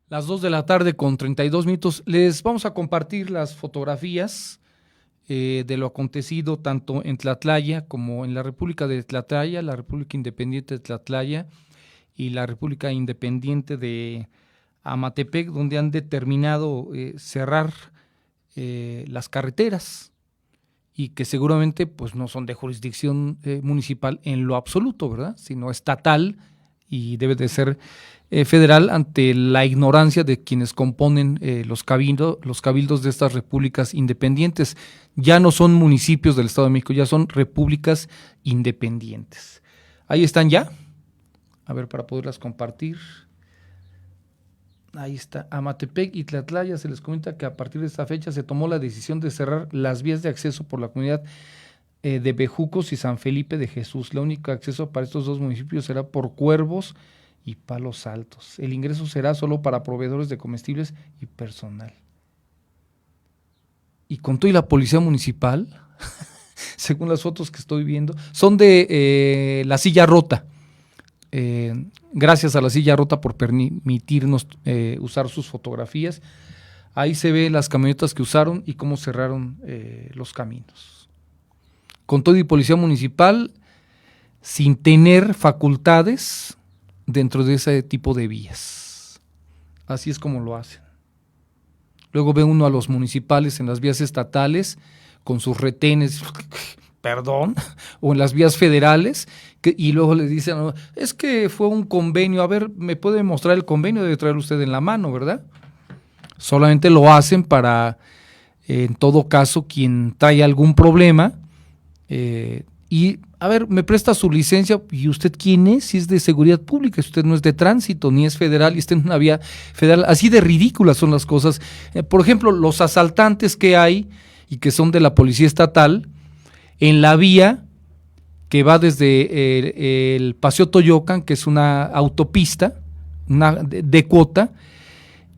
S2: Las 2 de la tarde con 32 minutos. Les vamos a compartir las fotografías de lo acontecido tanto en Tlatlaya como en la República de Tlatlaya, la República Independiente de Tlatlaya y la República Independiente de Amatepec, donde han determinado cerrar las carreteras y que seguramente pues no son de jurisdicción municipal en lo absoluto, ¿verdad? Sino estatal y debe de ser federal ante la ignorancia de quienes componen los cabildos de estas repúblicas independientes. Ya no son municipios del Estado de México, ya son repúblicas independientes. Ahí están ya. A ver, para poderlas compartir. Ahí está, Amatepec y Tlatlaya. Se les comenta que a partir de esta fecha se tomó la decisión de cerrar las vías de acceso por la comunidad de Bejucos y San Felipe de Jesús. El único acceso para estos dos municipios será por Cuervos y Palos Altos. El ingreso será solo para proveedores de comestibles y personal. Y con todo y la policía municipal, según las fotos que estoy viendo, son de La Silla Rota. Gracias a La Silla Rota por permitirnos usar sus fotografías. Ahí se ve las camionetas que usaron y cómo cerraron los caminos. Con todo y policía municipal, sin tener facultades dentro de ese tipo de vías. Así es como lo hacen. Luego ve uno a los municipales en las vías estatales con sus retenes, perdón, o en las vías federales, y luego le dicen, es que fue un convenio, a ver, ¿me puede mostrar el convenio? Debe traer usted en la mano, ¿verdad? Solamente lo hacen para, en todo caso, quien trae algún problema, Y, a ver, me presta su licencia, ¿y usted quién es? Si es de seguridad pública, si usted no es de tránsito, ni es federal, y está en una vía federal. Así de ridículas son las cosas. Por ejemplo, los asaltantes que hay, y que son de la policía estatal, en la vía que va desde el Paseo Toyocan, que es una autopista de cuota,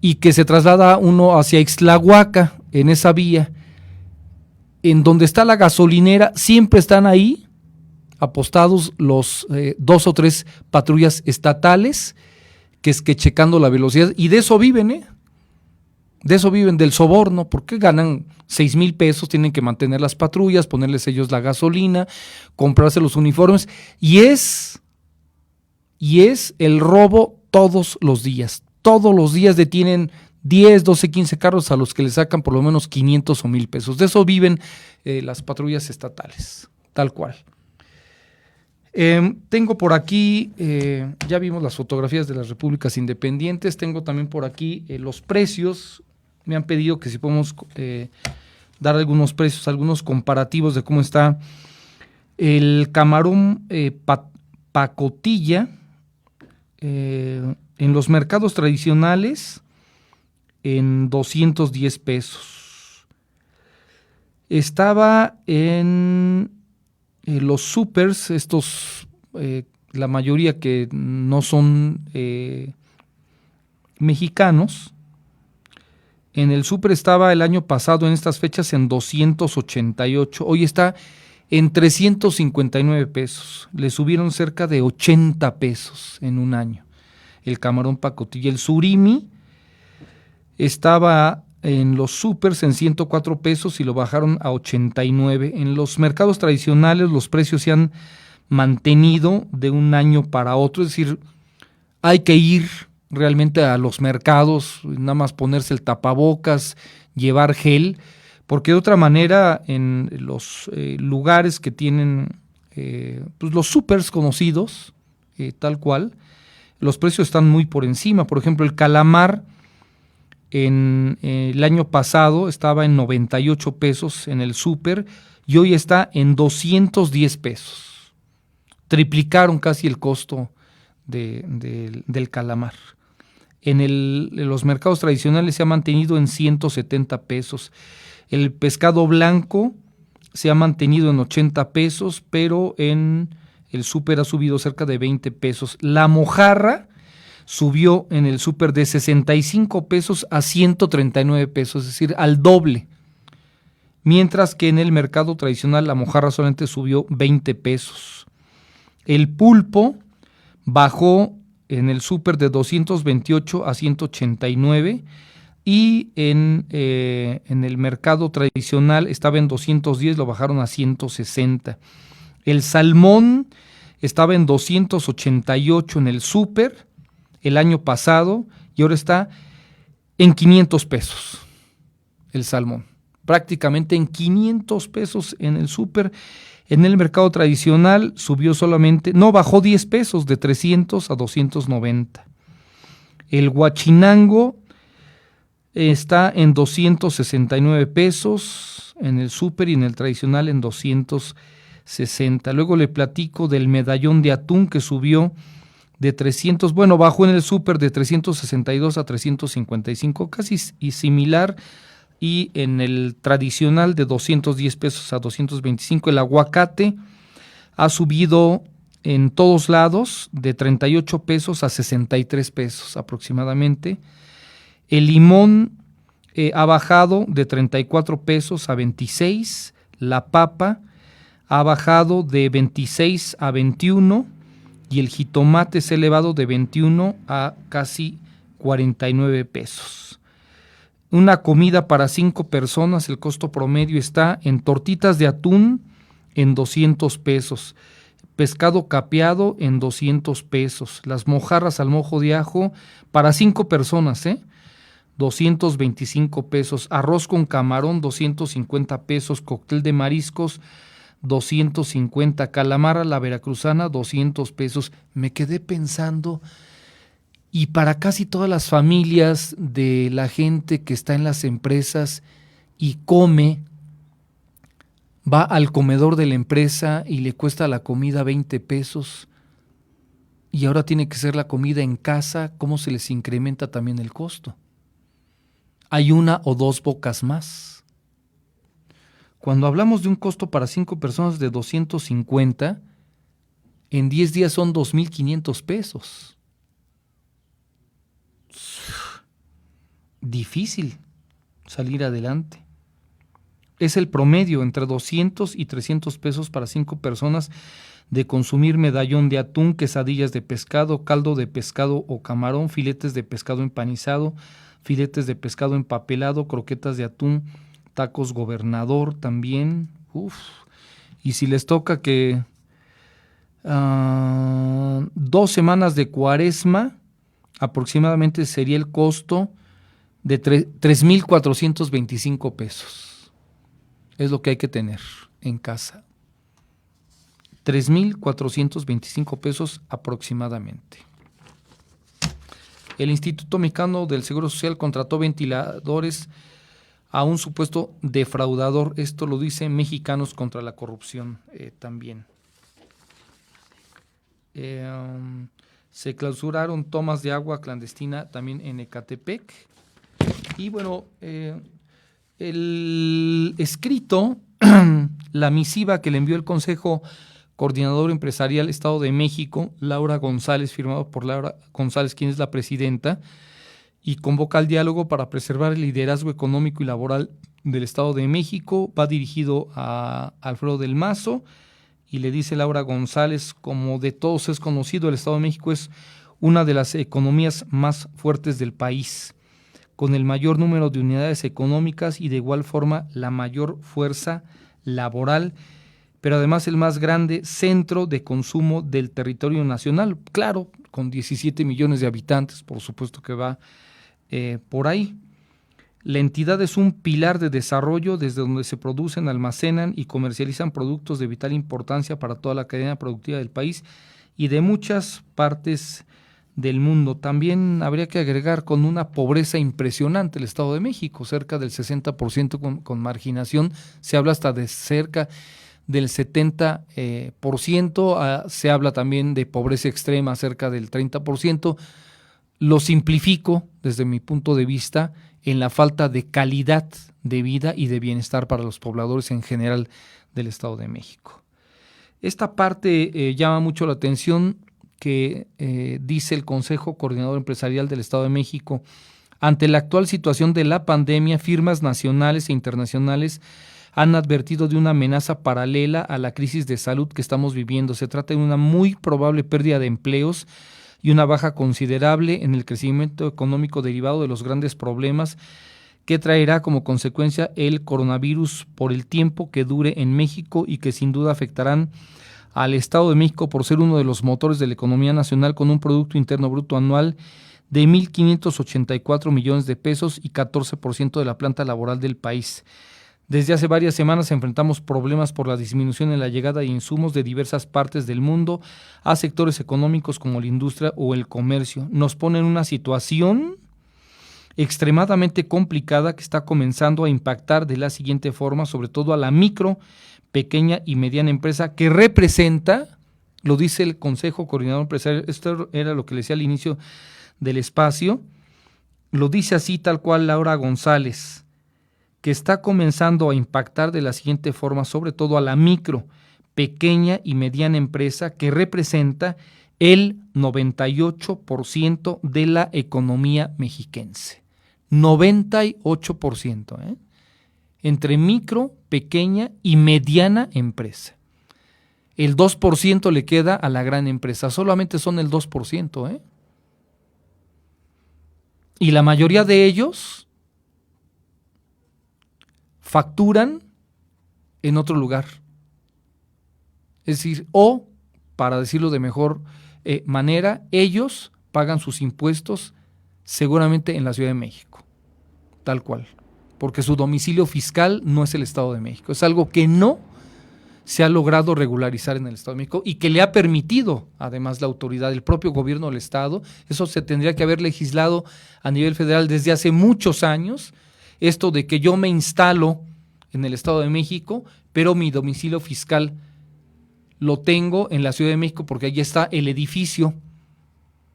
S2: y que se traslada uno hacia Ixtlahuaca, en esa vía, en donde está la gasolinera, siempre están ahí apostados los 2 o 3 patrullas estatales que checando la velocidad, y de eso viven, de eso viven, del soborno, porque ganan 6,000 pesos, tienen que mantener las patrullas, ponerles ellos la gasolina, comprarse los uniformes, y es el robo todos los días detienen 10, 12, 15 carros a los que le sacan por lo menos 500 o 1,000 pesos. De eso viven las patrullas estatales, tal cual. Tengo por aquí, ya vimos las fotografías de las repúblicas independientes, tengo también por aquí los precios. Me han pedido que si podemos dar algunos precios, algunos comparativos de cómo está el camarón pacotilla en los mercados tradicionales, en 210 pesos. Estaba en los supers, estos, la mayoría que no son mexicanos. En el súper estaba el año pasado en estas fechas en 288, hoy está en 359 pesos. Le subieron cerca de 80 pesos en un año el camarón pacotilla. El surimi estaba en los supers en 104 pesos y lo bajaron a 89. En los mercados tradicionales los precios se han mantenido de un año para otro, es decir, hay que ir realmente a los mercados, nada más ponerse el tapabocas, llevar gel, porque de otra manera en los lugares que tienen pues los supers conocidos, tal cual, los precios están muy por encima. Por ejemplo, el calamar en el año pasado estaba en 98 pesos en el súper y hoy está en 210 pesos. Triplicaron casi el costo del calamar. En los mercados tradicionales se ha mantenido en 170 pesos. El pescado blanco se ha mantenido en 80 pesos, pero en el súper ha subido cerca de 20 pesos. La mojarra subió en el súper de 65 pesos a 139 pesos, es decir, al doble. Mientras que en el mercado tradicional la mojarra solamente subió 20 pesos. El pulpo bajó en el súper de 228 a 189 y en el mercado tradicional estaba en 210, lo bajaron a 160. El salmón estaba en 288 en el súper el año pasado y ahora está en 500 pesos el salmón, prácticamente en 500 pesos en el súper. En el mercado tradicional subió bajó 10 pesos de 300 a 290. El guachinango está en 269 pesos en el súper y en el tradicional en 260. Luego le platico del medallón de atún que subió de 300, bajó en el súper de 362 a 355, casi y similar, y en el tradicional de 210 pesos a 225. El aguacate ha subido en todos lados de 38 pesos a 63 pesos aproximadamente. El limón ha bajado de 34 pesos a 26. La papa ha bajado de 26 a 21 y el jitomate se ha elevado de 21 a casi 49 pesos. Una comida para 5 personas, el costo promedio está en tortitas de atún en 200 pesos, pescado capeado en 200 pesos, las mojarras al mojo de ajo para 5 personas, 225 pesos, arroz con camarón 250 pesos, cóctel de mariscos 250, calamar a la veracruzana 200 pesos. Me quedé pensando, y para casi todas las familias de la gente que está en las empresas y come va al comedor de la empresa y le cuesta la comida 20 pesos y ahora tiene que ser la comida en casa, ¿cómo se les incrementa también el costo? Hay una o dos bocas más. Cuando hablamos de un costo para 5 personas de 250, en 10 días son 2,500 pesos. Difícil salir adelante. Es el promedio entre 200 y 300 pesos para 5 personas de consumir medallón de atún, quesadillas de pescado, caldo de pescado o camarón, filetes de pescado empanizado, filetes de pescado empapelado, croquetas de atún, tacos gobernador también. Y si les toca que 2 semanas de cuaresma, aproximadamente sería el costo de 3,425 pesos. Es lo que hay que tener en casa. 3,425 pesos aproximadamente. El Instituto Mexicano del Seguro Social contrató ventiladores a un supuesto defraudador. Esto lo dice Mexicanos contra la Corrupción también. Se clausuraron tomas de agua clandestina también en Ecatepec. Y bueno, el escrito, la misiva que le envió el Consejo Coordinador Empresarial Estado de México, Laura González, firmado por Laura González, quien es la presidenta, y convoca al diálogo para preservar el liderazgo económico y laboral del Estado de México. Va dirigido a Alfredo del Mazo y le dice Laura González: como de todos es conocido, el Estado de México es una de las economías más fuertes del país, con el mayor número de unidades económicas y de igual forma la mayor fuerza laboral, pero además el más grande centro de consumo del territorio nacional. Claro, con 17 millones de habitantes, por supuesto que va por ahí. La entidad es un pilar de desarrollo desde donde se producen, almacenan y comercializan productos de vital importancia para toda la cadena productiva del país y de muchas partes del mundo. También habría que agregar con una pobreza impresionante el Estado de México, cerca del 60% con marginación, se habla hasta de cerca del 70%, se habla también de pobreza extrema, cerca del 30%. Lo simplifico desde mi punto de vista en la falta de calidad de vida y de bienestar para los pobladores en general del Estado de México. Esta parte llama mucho la atención, que dice el Consejo Coordinador Empresarial del Estado de México: ante la actual situación de la pandemia, firmas nacionales e internacionales han advertido de una amenaza paralela a la crisis de salud que estamos viviendo. Se trata de una muy probable pérdida de empleos y una baja considerable en el crecimiento económico derivado de los grandes problemas que traerá como consecuencia el coronavirus por el tiempo que dure en México y que sin duda afectarán al Estado de México por ser uno de los motores de la economía nacional, con un Producto Interno Bruto anual de 1,584 millones de pesos y 14% de la planta laboral del país. Desde hace varias semanas enfrentamos problemas por la disminución en la llegada de insumos de diversas partes del mundo a sectores económicos como la industria o el comercio. Nos pone en una situación extremadamente complicada que está comenzando a impactar de la siguiente forma, sobre todo a la micro, pequeña y mediana empresa, que representa, lo dice el Consejo Coordinador Empresarial, esto era lo que le decía al inicio del espacio, lo dice así tal cual Laura González, que está comenzando a impactar de la siguiente forma, sobre todo a la micro, pequeña y mediana empresa, que representa el 98% de la economía mexiquense. 98%, entre micro, pequeña y mediana empresa. El 2% le queda a la gran empresa, solamente son el 2%, Y la mayoría de ellos facturan en otro lugar. Es decir, o, para decirlo de mejor manera, ellos pagan sus impuestos seguramente en la Ciudad de México, tal cual, porque su domicilio fiscal no es el Estado de México. Es algo que no se ha logrado regularizar en el Estado de México y que le ha permitido, además, la autoridad, el propio gobierno del Estado. Eso se tendría que haber legislado a nivel federal desde hace muchos años. Esto de que yo me instalo en el Estado de México, pero mi domicilio fiscal lo tengo en la Ciudad de México porque allí está el edificio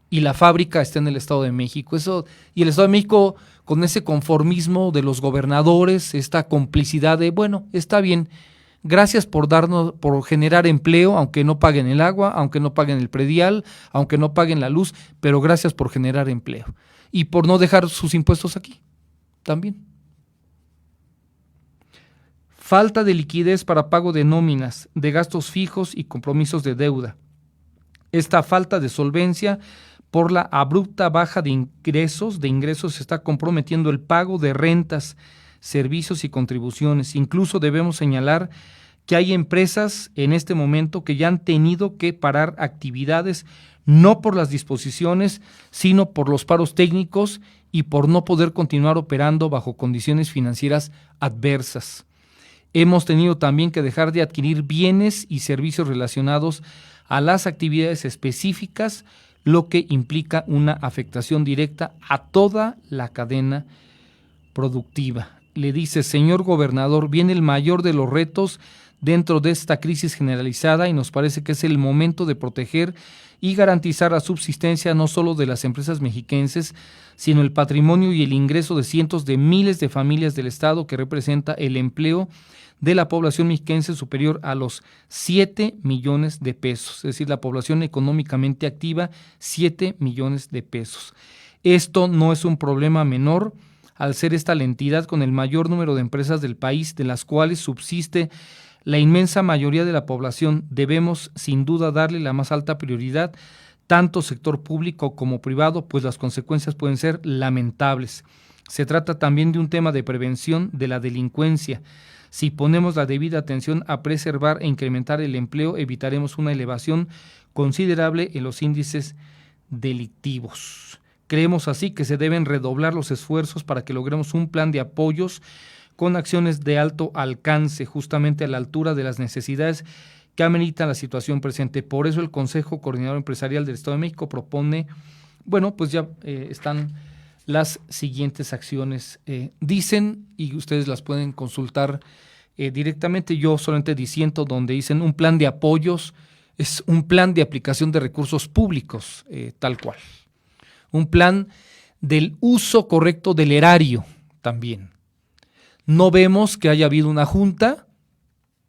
S2: y la fábrica está en el Estado de México. Eso, y el Estado de México, con ese conformismo de los gobernadores, esta complicidad de, bueno, está bien, gracias por generar empleo, aunque no paguen el agua, aunque no paguen el predial, aunque no paguen la luz, pero gracias por generar empleo. Y por no dejar sus impuestos aquí, también. Falta de liquidez para pago de nóminas, de gastos fijos y compromisos de deuda. Esta falta de solvencia por la abrupta baja de ingresos está comprometiendo el pago de rentas, servicios y contribuciones. Incluso debemos señalar que hay empresas en este momento que ya han tenido que parar actividades, no por las disposiciones, sino por los paros técnicos y por no poder continuar operando bajo condiciones financieras adversas. Hemos tenido también que dejar de adquirir bienes y servicios relacionados a las actividades específicas, lo que implica una afectación directa a toda la cadena productiva. Le dice, señor gobernador, viene el mayor de los retos dentro de esta crisis generalizada y nos parece que es el momento de proteger y garantizar la subsistencia no solo de las empresas mexiquenses, sino el patrimonio y el ingreso de cientos de miles de familias del Estado, que representa el empleo de la población mexiquense superior a los 7 millones de pesos, es decir, la población económicamente activa, 7 millones de pesos. Esto no es un problema menor, al ser esta la entidad con el mayor número de empresas del país, de las cuales subsiste la inmensa mayoría de la población. Debemos sin duda darle la más alta prioridad, tanto sector público como privado, pues las consecuencias pueden ser lamentables. Se trata también de un tema de prevención de la delincuencia. Si ponemos la debida atención a preservar e incrementar el empleo, evitaremos una elevación considerable en los índices delictivos. Creemos así que se deben redoblar los esfuerzos para que logremos un plan de apoyos con acciones de alto alcance, justamente a la altura de las necesidades que amerita la situación presente. Por eso el Consejo Coordinador Empresarial del Estado de México propone, pues ya están las siguientes acciones. Dicen, y ustedes las pueden consultar directamente, yo solamente diciendo donde dicen un plan de apoyos, es un plan de aplicación de recursos públicos, tal cual. Un plan del uso correcto del erario también. No vemos que haya habido una junta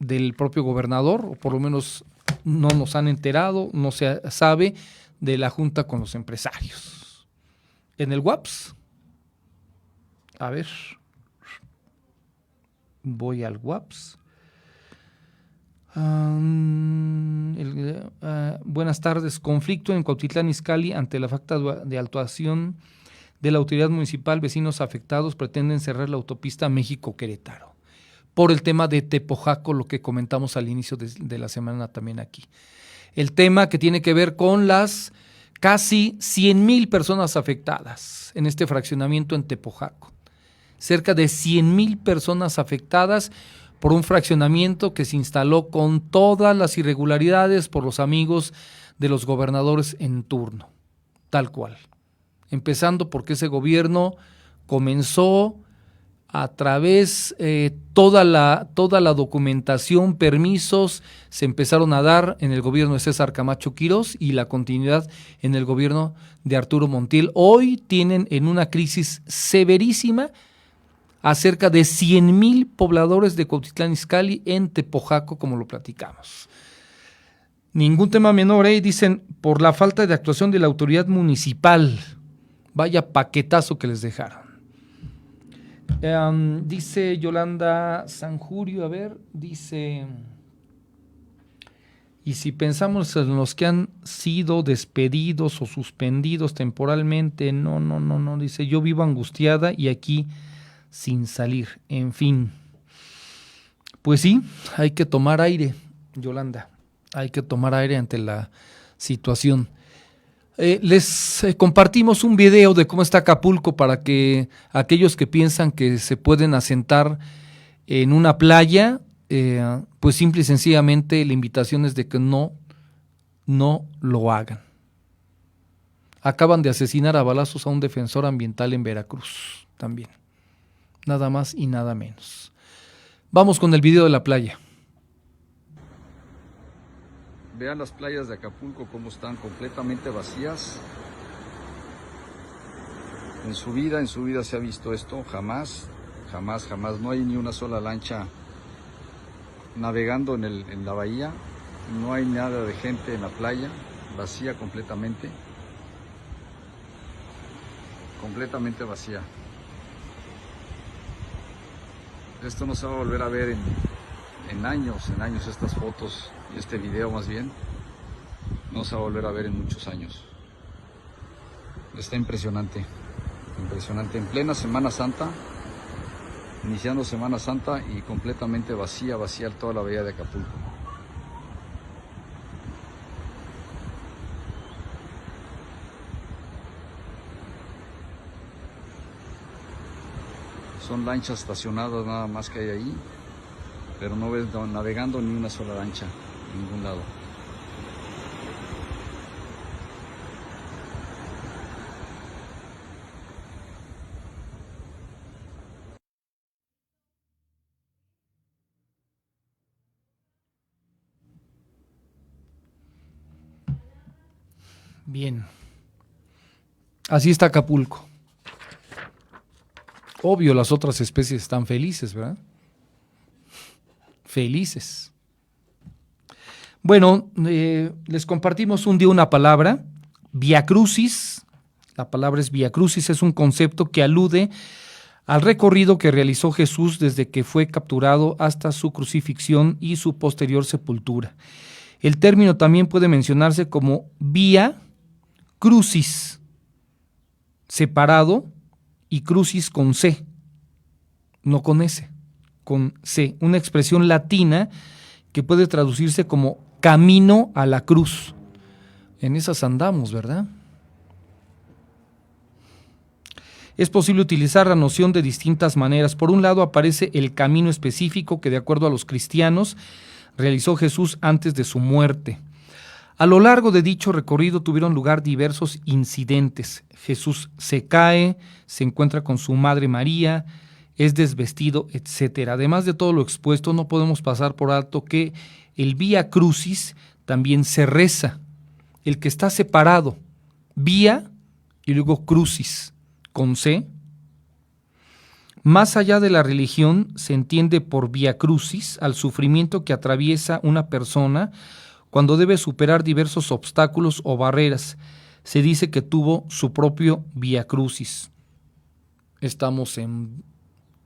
S2: del propio gobernador, o por lo menos no nos han enterado, no se sabe de la junta con los empresarios. En el WAPS, a ver, voy al WAPS. Buenas tardes. Conflicto en Cuautitlán Izcalli ante la falta de actuación de la autoridad municipal. Vecinos afectados pretenden cerrar la autopista México-Querétaro por el tema de Tepojaco, lo que comentamos al inicio de la semana también aquí. El tema que tiene que ver con las casi 100,000 personas afectadas en este fraccionamiento en Tepojaco. Cerca de 100,000 personas afectadas por un fraccionamiento que se instaló con todas las irregularidades por los amigos de los gobernadores en turno, tal cual. Empezando porque ese gobierno comenzó a través toda la documentación, permisos, se empezaron a dar en el gobierno de César Camacho Quirós y la continuidad en el gobierno de Arturo Montiel. Hoy tienen en una crisis severísima a cerca de 100,000 pobladores de Cuautitlán Izcalli en Tepojaco, como lo platicamos. Ningún tema menor, dicen, por la falta de actuación de la autoridad municipal. Vaya paquetazo que les dejaron. Dice Yolanda Sanjurio, dice, y si pensamos en los que han sido despedidos o suspendidos temporalmente, no, dice, yo vivo angustiada y aquí sin salir, en fin. Pues sí, hay que tomar aire, Yolanda, hay que tomar aire ante la situación. Les compartimos un video de cómo está Acapulco para que aquellos que piensan que se pueden asentar en una playa, pues simple y sencillamente la invitación es de que no lo hagan. Acaban de asesinar a balazos a un defensor ambiental en Veracruz también. Nada más y nada menos. Vamos con el video de la playa.
S11: Vean las playas de Acapulco cómo están completamente vacías. En su vida se ha visto esto, jamás. No hay ni una sola lancha navegando en la bahía. No hay nada de gente en la playa, vacía completamente. Completamente vacía. Esto no se va a volver a ver en años estas fotos y este video más bien. No se va a volver a ver en muchos años. Está impresionante. Impresionante, en plena Semana Santa, iniciando Semana Santa y completamente vacía toda la bahía de Acapulco. Son lanchas estacionadas nada más que hay ahí, pero no ves navegando ni una sola lancha en ningún lado.
S2: Bien. Así está Acapulco. Obvio, las otras especies están felices, ¿verdad? Felices. Bueno, les compartimos un día una palabra, viacrucis. La palabra es viacrucis, es un concepto que alude al recorrido que realizó Jesús desde que fue capturado hasta su crucifixión y su posterior sepultura. El término también puede mencionarse como vía crucis, separado, y crucis con C, no con S, con C, una expresión latina que puede traducirse como camino a la cruz. En esas andamos, ¿verdad? Es posible utilizar la noción de distintas maneras. Por un lado aparece el camino específico que, de acuerdo a los cristianos, realizó Jesús antes de su muerte. A lo largo de dicho recorrido tuvieron lugar diversos incidentes. Jesús se cae, se encuentra con su madre María, es desvestido, etc. Además de todo lo expuesto, no podemos pasar por alto que el Vía Crucis también se reza, el que está separado, Vía y luego Crucis, con C. Más allá de la religión, se entiende por Vía Crucis al sufrimiento que atraviesa una persona cuando debe superar diversos obstáculos o barreras. Se dice que tuvo su propio Vía Crucis. Estamos en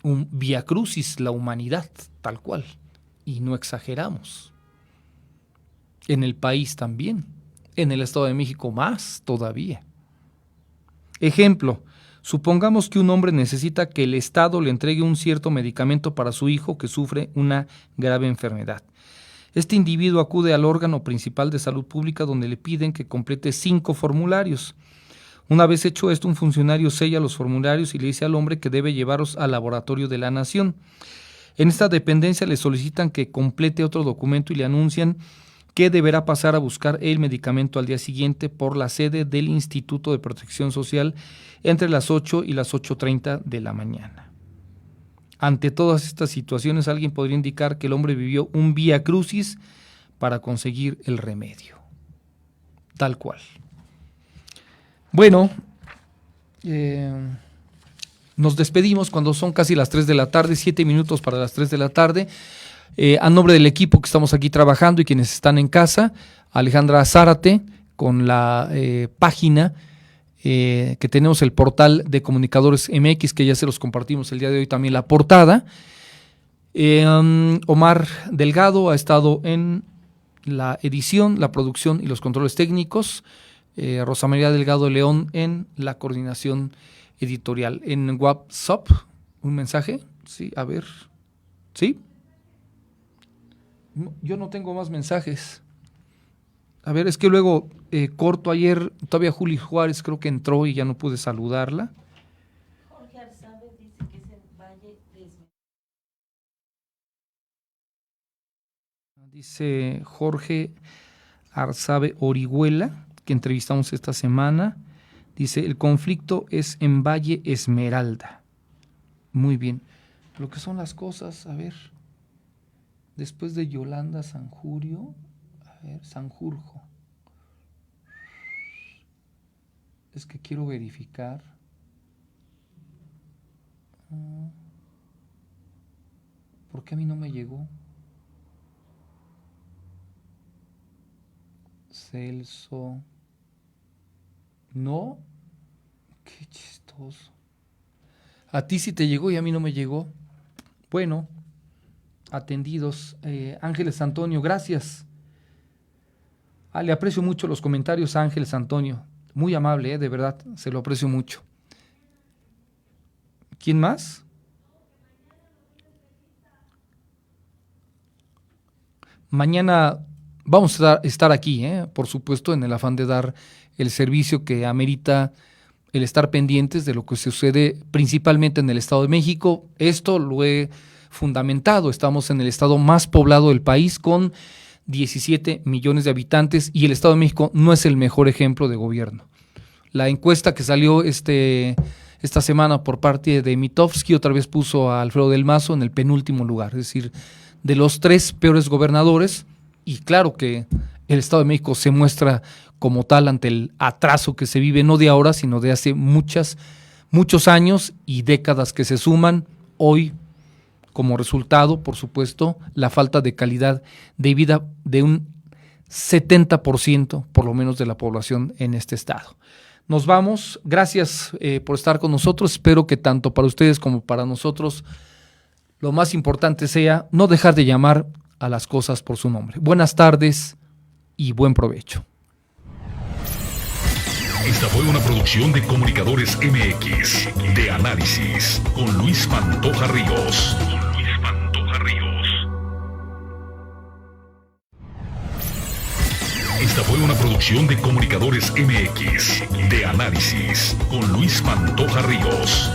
S2: un Vía Crucis, la humanidad, tal cual, y no exageramos. En el país también, en el Estado de México más todavía. Ejemplo, supongamos que un hombre necesita que el Estado le entregue un cierto medicamento para su hijo que sufre una grave enfermedad. Este individuo acude al órgano principal de salud pública donde le piden que complete 5 formularios. Una vez hecho esto, un funcionario sella los formularios y le dice al hombre que debe llevarlos al laboratorio de la nación. En esta dependencia le solicitan que complete otro documento y le anuncian que deberá pasar a buscar el medicamento al día siguiente por la sede del Instituto de Protección Social entre las 8 y las 8:30 de la mañana. Ante todas estas situaciones, alguien podría indicar que el hombre vivió un vía crucis para conseguir el remedio. Tal cual. Bueno, nos despedimos cuando son casi las 3 de la tarde, 7 minutos para las 3 de la tarde. A nombre del equipo que estamos aquí trabajando y quienes están en casa, Alejandra Zárate con la página que tenemos, el portal de Comunicadores MX, que ya se los compartimos el día de hoy también la portada. Omar Delgado ha estado en la edición, la producción y los controles técnicos. Rosa María Delgado León en la coordinación editorial. En WhatsApp, un mensaje, sí, a ver, ¿sí? No, yo no tengo más mensajes. A ver, es que luego corto ayer, todavía Juli Juárez creo que entró y ya no pude saludarla. Jorge Arzabe dice que es en Valle de Esmeralda. Dice Jorge Arzabe Orihuela, que entrevistamos esta semana. Dice, el conflicto es en Valle Esmeralda. Muy bien. Lo que son las cosas, a ver. Después de Yolanda Sanjurjo. A ver, Sanjurjo. Es que quiero verificar. ¿Por qué a mí no me llegó? Celso. No. Qué chistoso. A ti sí te llegó y a mí no me llegó. Bueno, atendidos. Ángeles Antonio, gracias. Le aprecio mucho los comentarios, Ángeles Antonio. Muy amable, de verdad, se lo aprecio mucho. ¿Quién más? Mañana vamos a estar aquí, por supuesto, en el afán de dar el servicio que amerita el estar pendientes de lo que sucede principalmente en el Estado de México. Esto lo he fundamentado. Estamos en el estado más poblado del país con 17 millones de habitantes y el Estado de México no es el mejor ejemplo de gobierno. La encuesta que salió esta semana por parte de Mitofsky otra vez puso a Alfredo del Mazo en el penúltimo lugar, es decir, de los 3 peores gobernadores, y claro que el Estado de México se muestra como tal ante el atraso que se vive no de ahora, sino de hace muchos años y décadas que se suman hoy. Como resultado, por supuesto, la falta de calidad de vida de un 70%, por lo menos, de la población en este estado. Nos vamos. Gracias por estar con nosotros. Espero que tanto para ustedes como para nosotros lo más importante sea no dejar de llamar a las cosas por su nombre. Buenas tardes y buen provecho.
S1: Esta fue una producción de Comunicadores MX, de análisis, con Luis Pantoja Ríos. Esta fue una producción de Comunicadores MX, de análisis, con Luis Pantoja Ríos.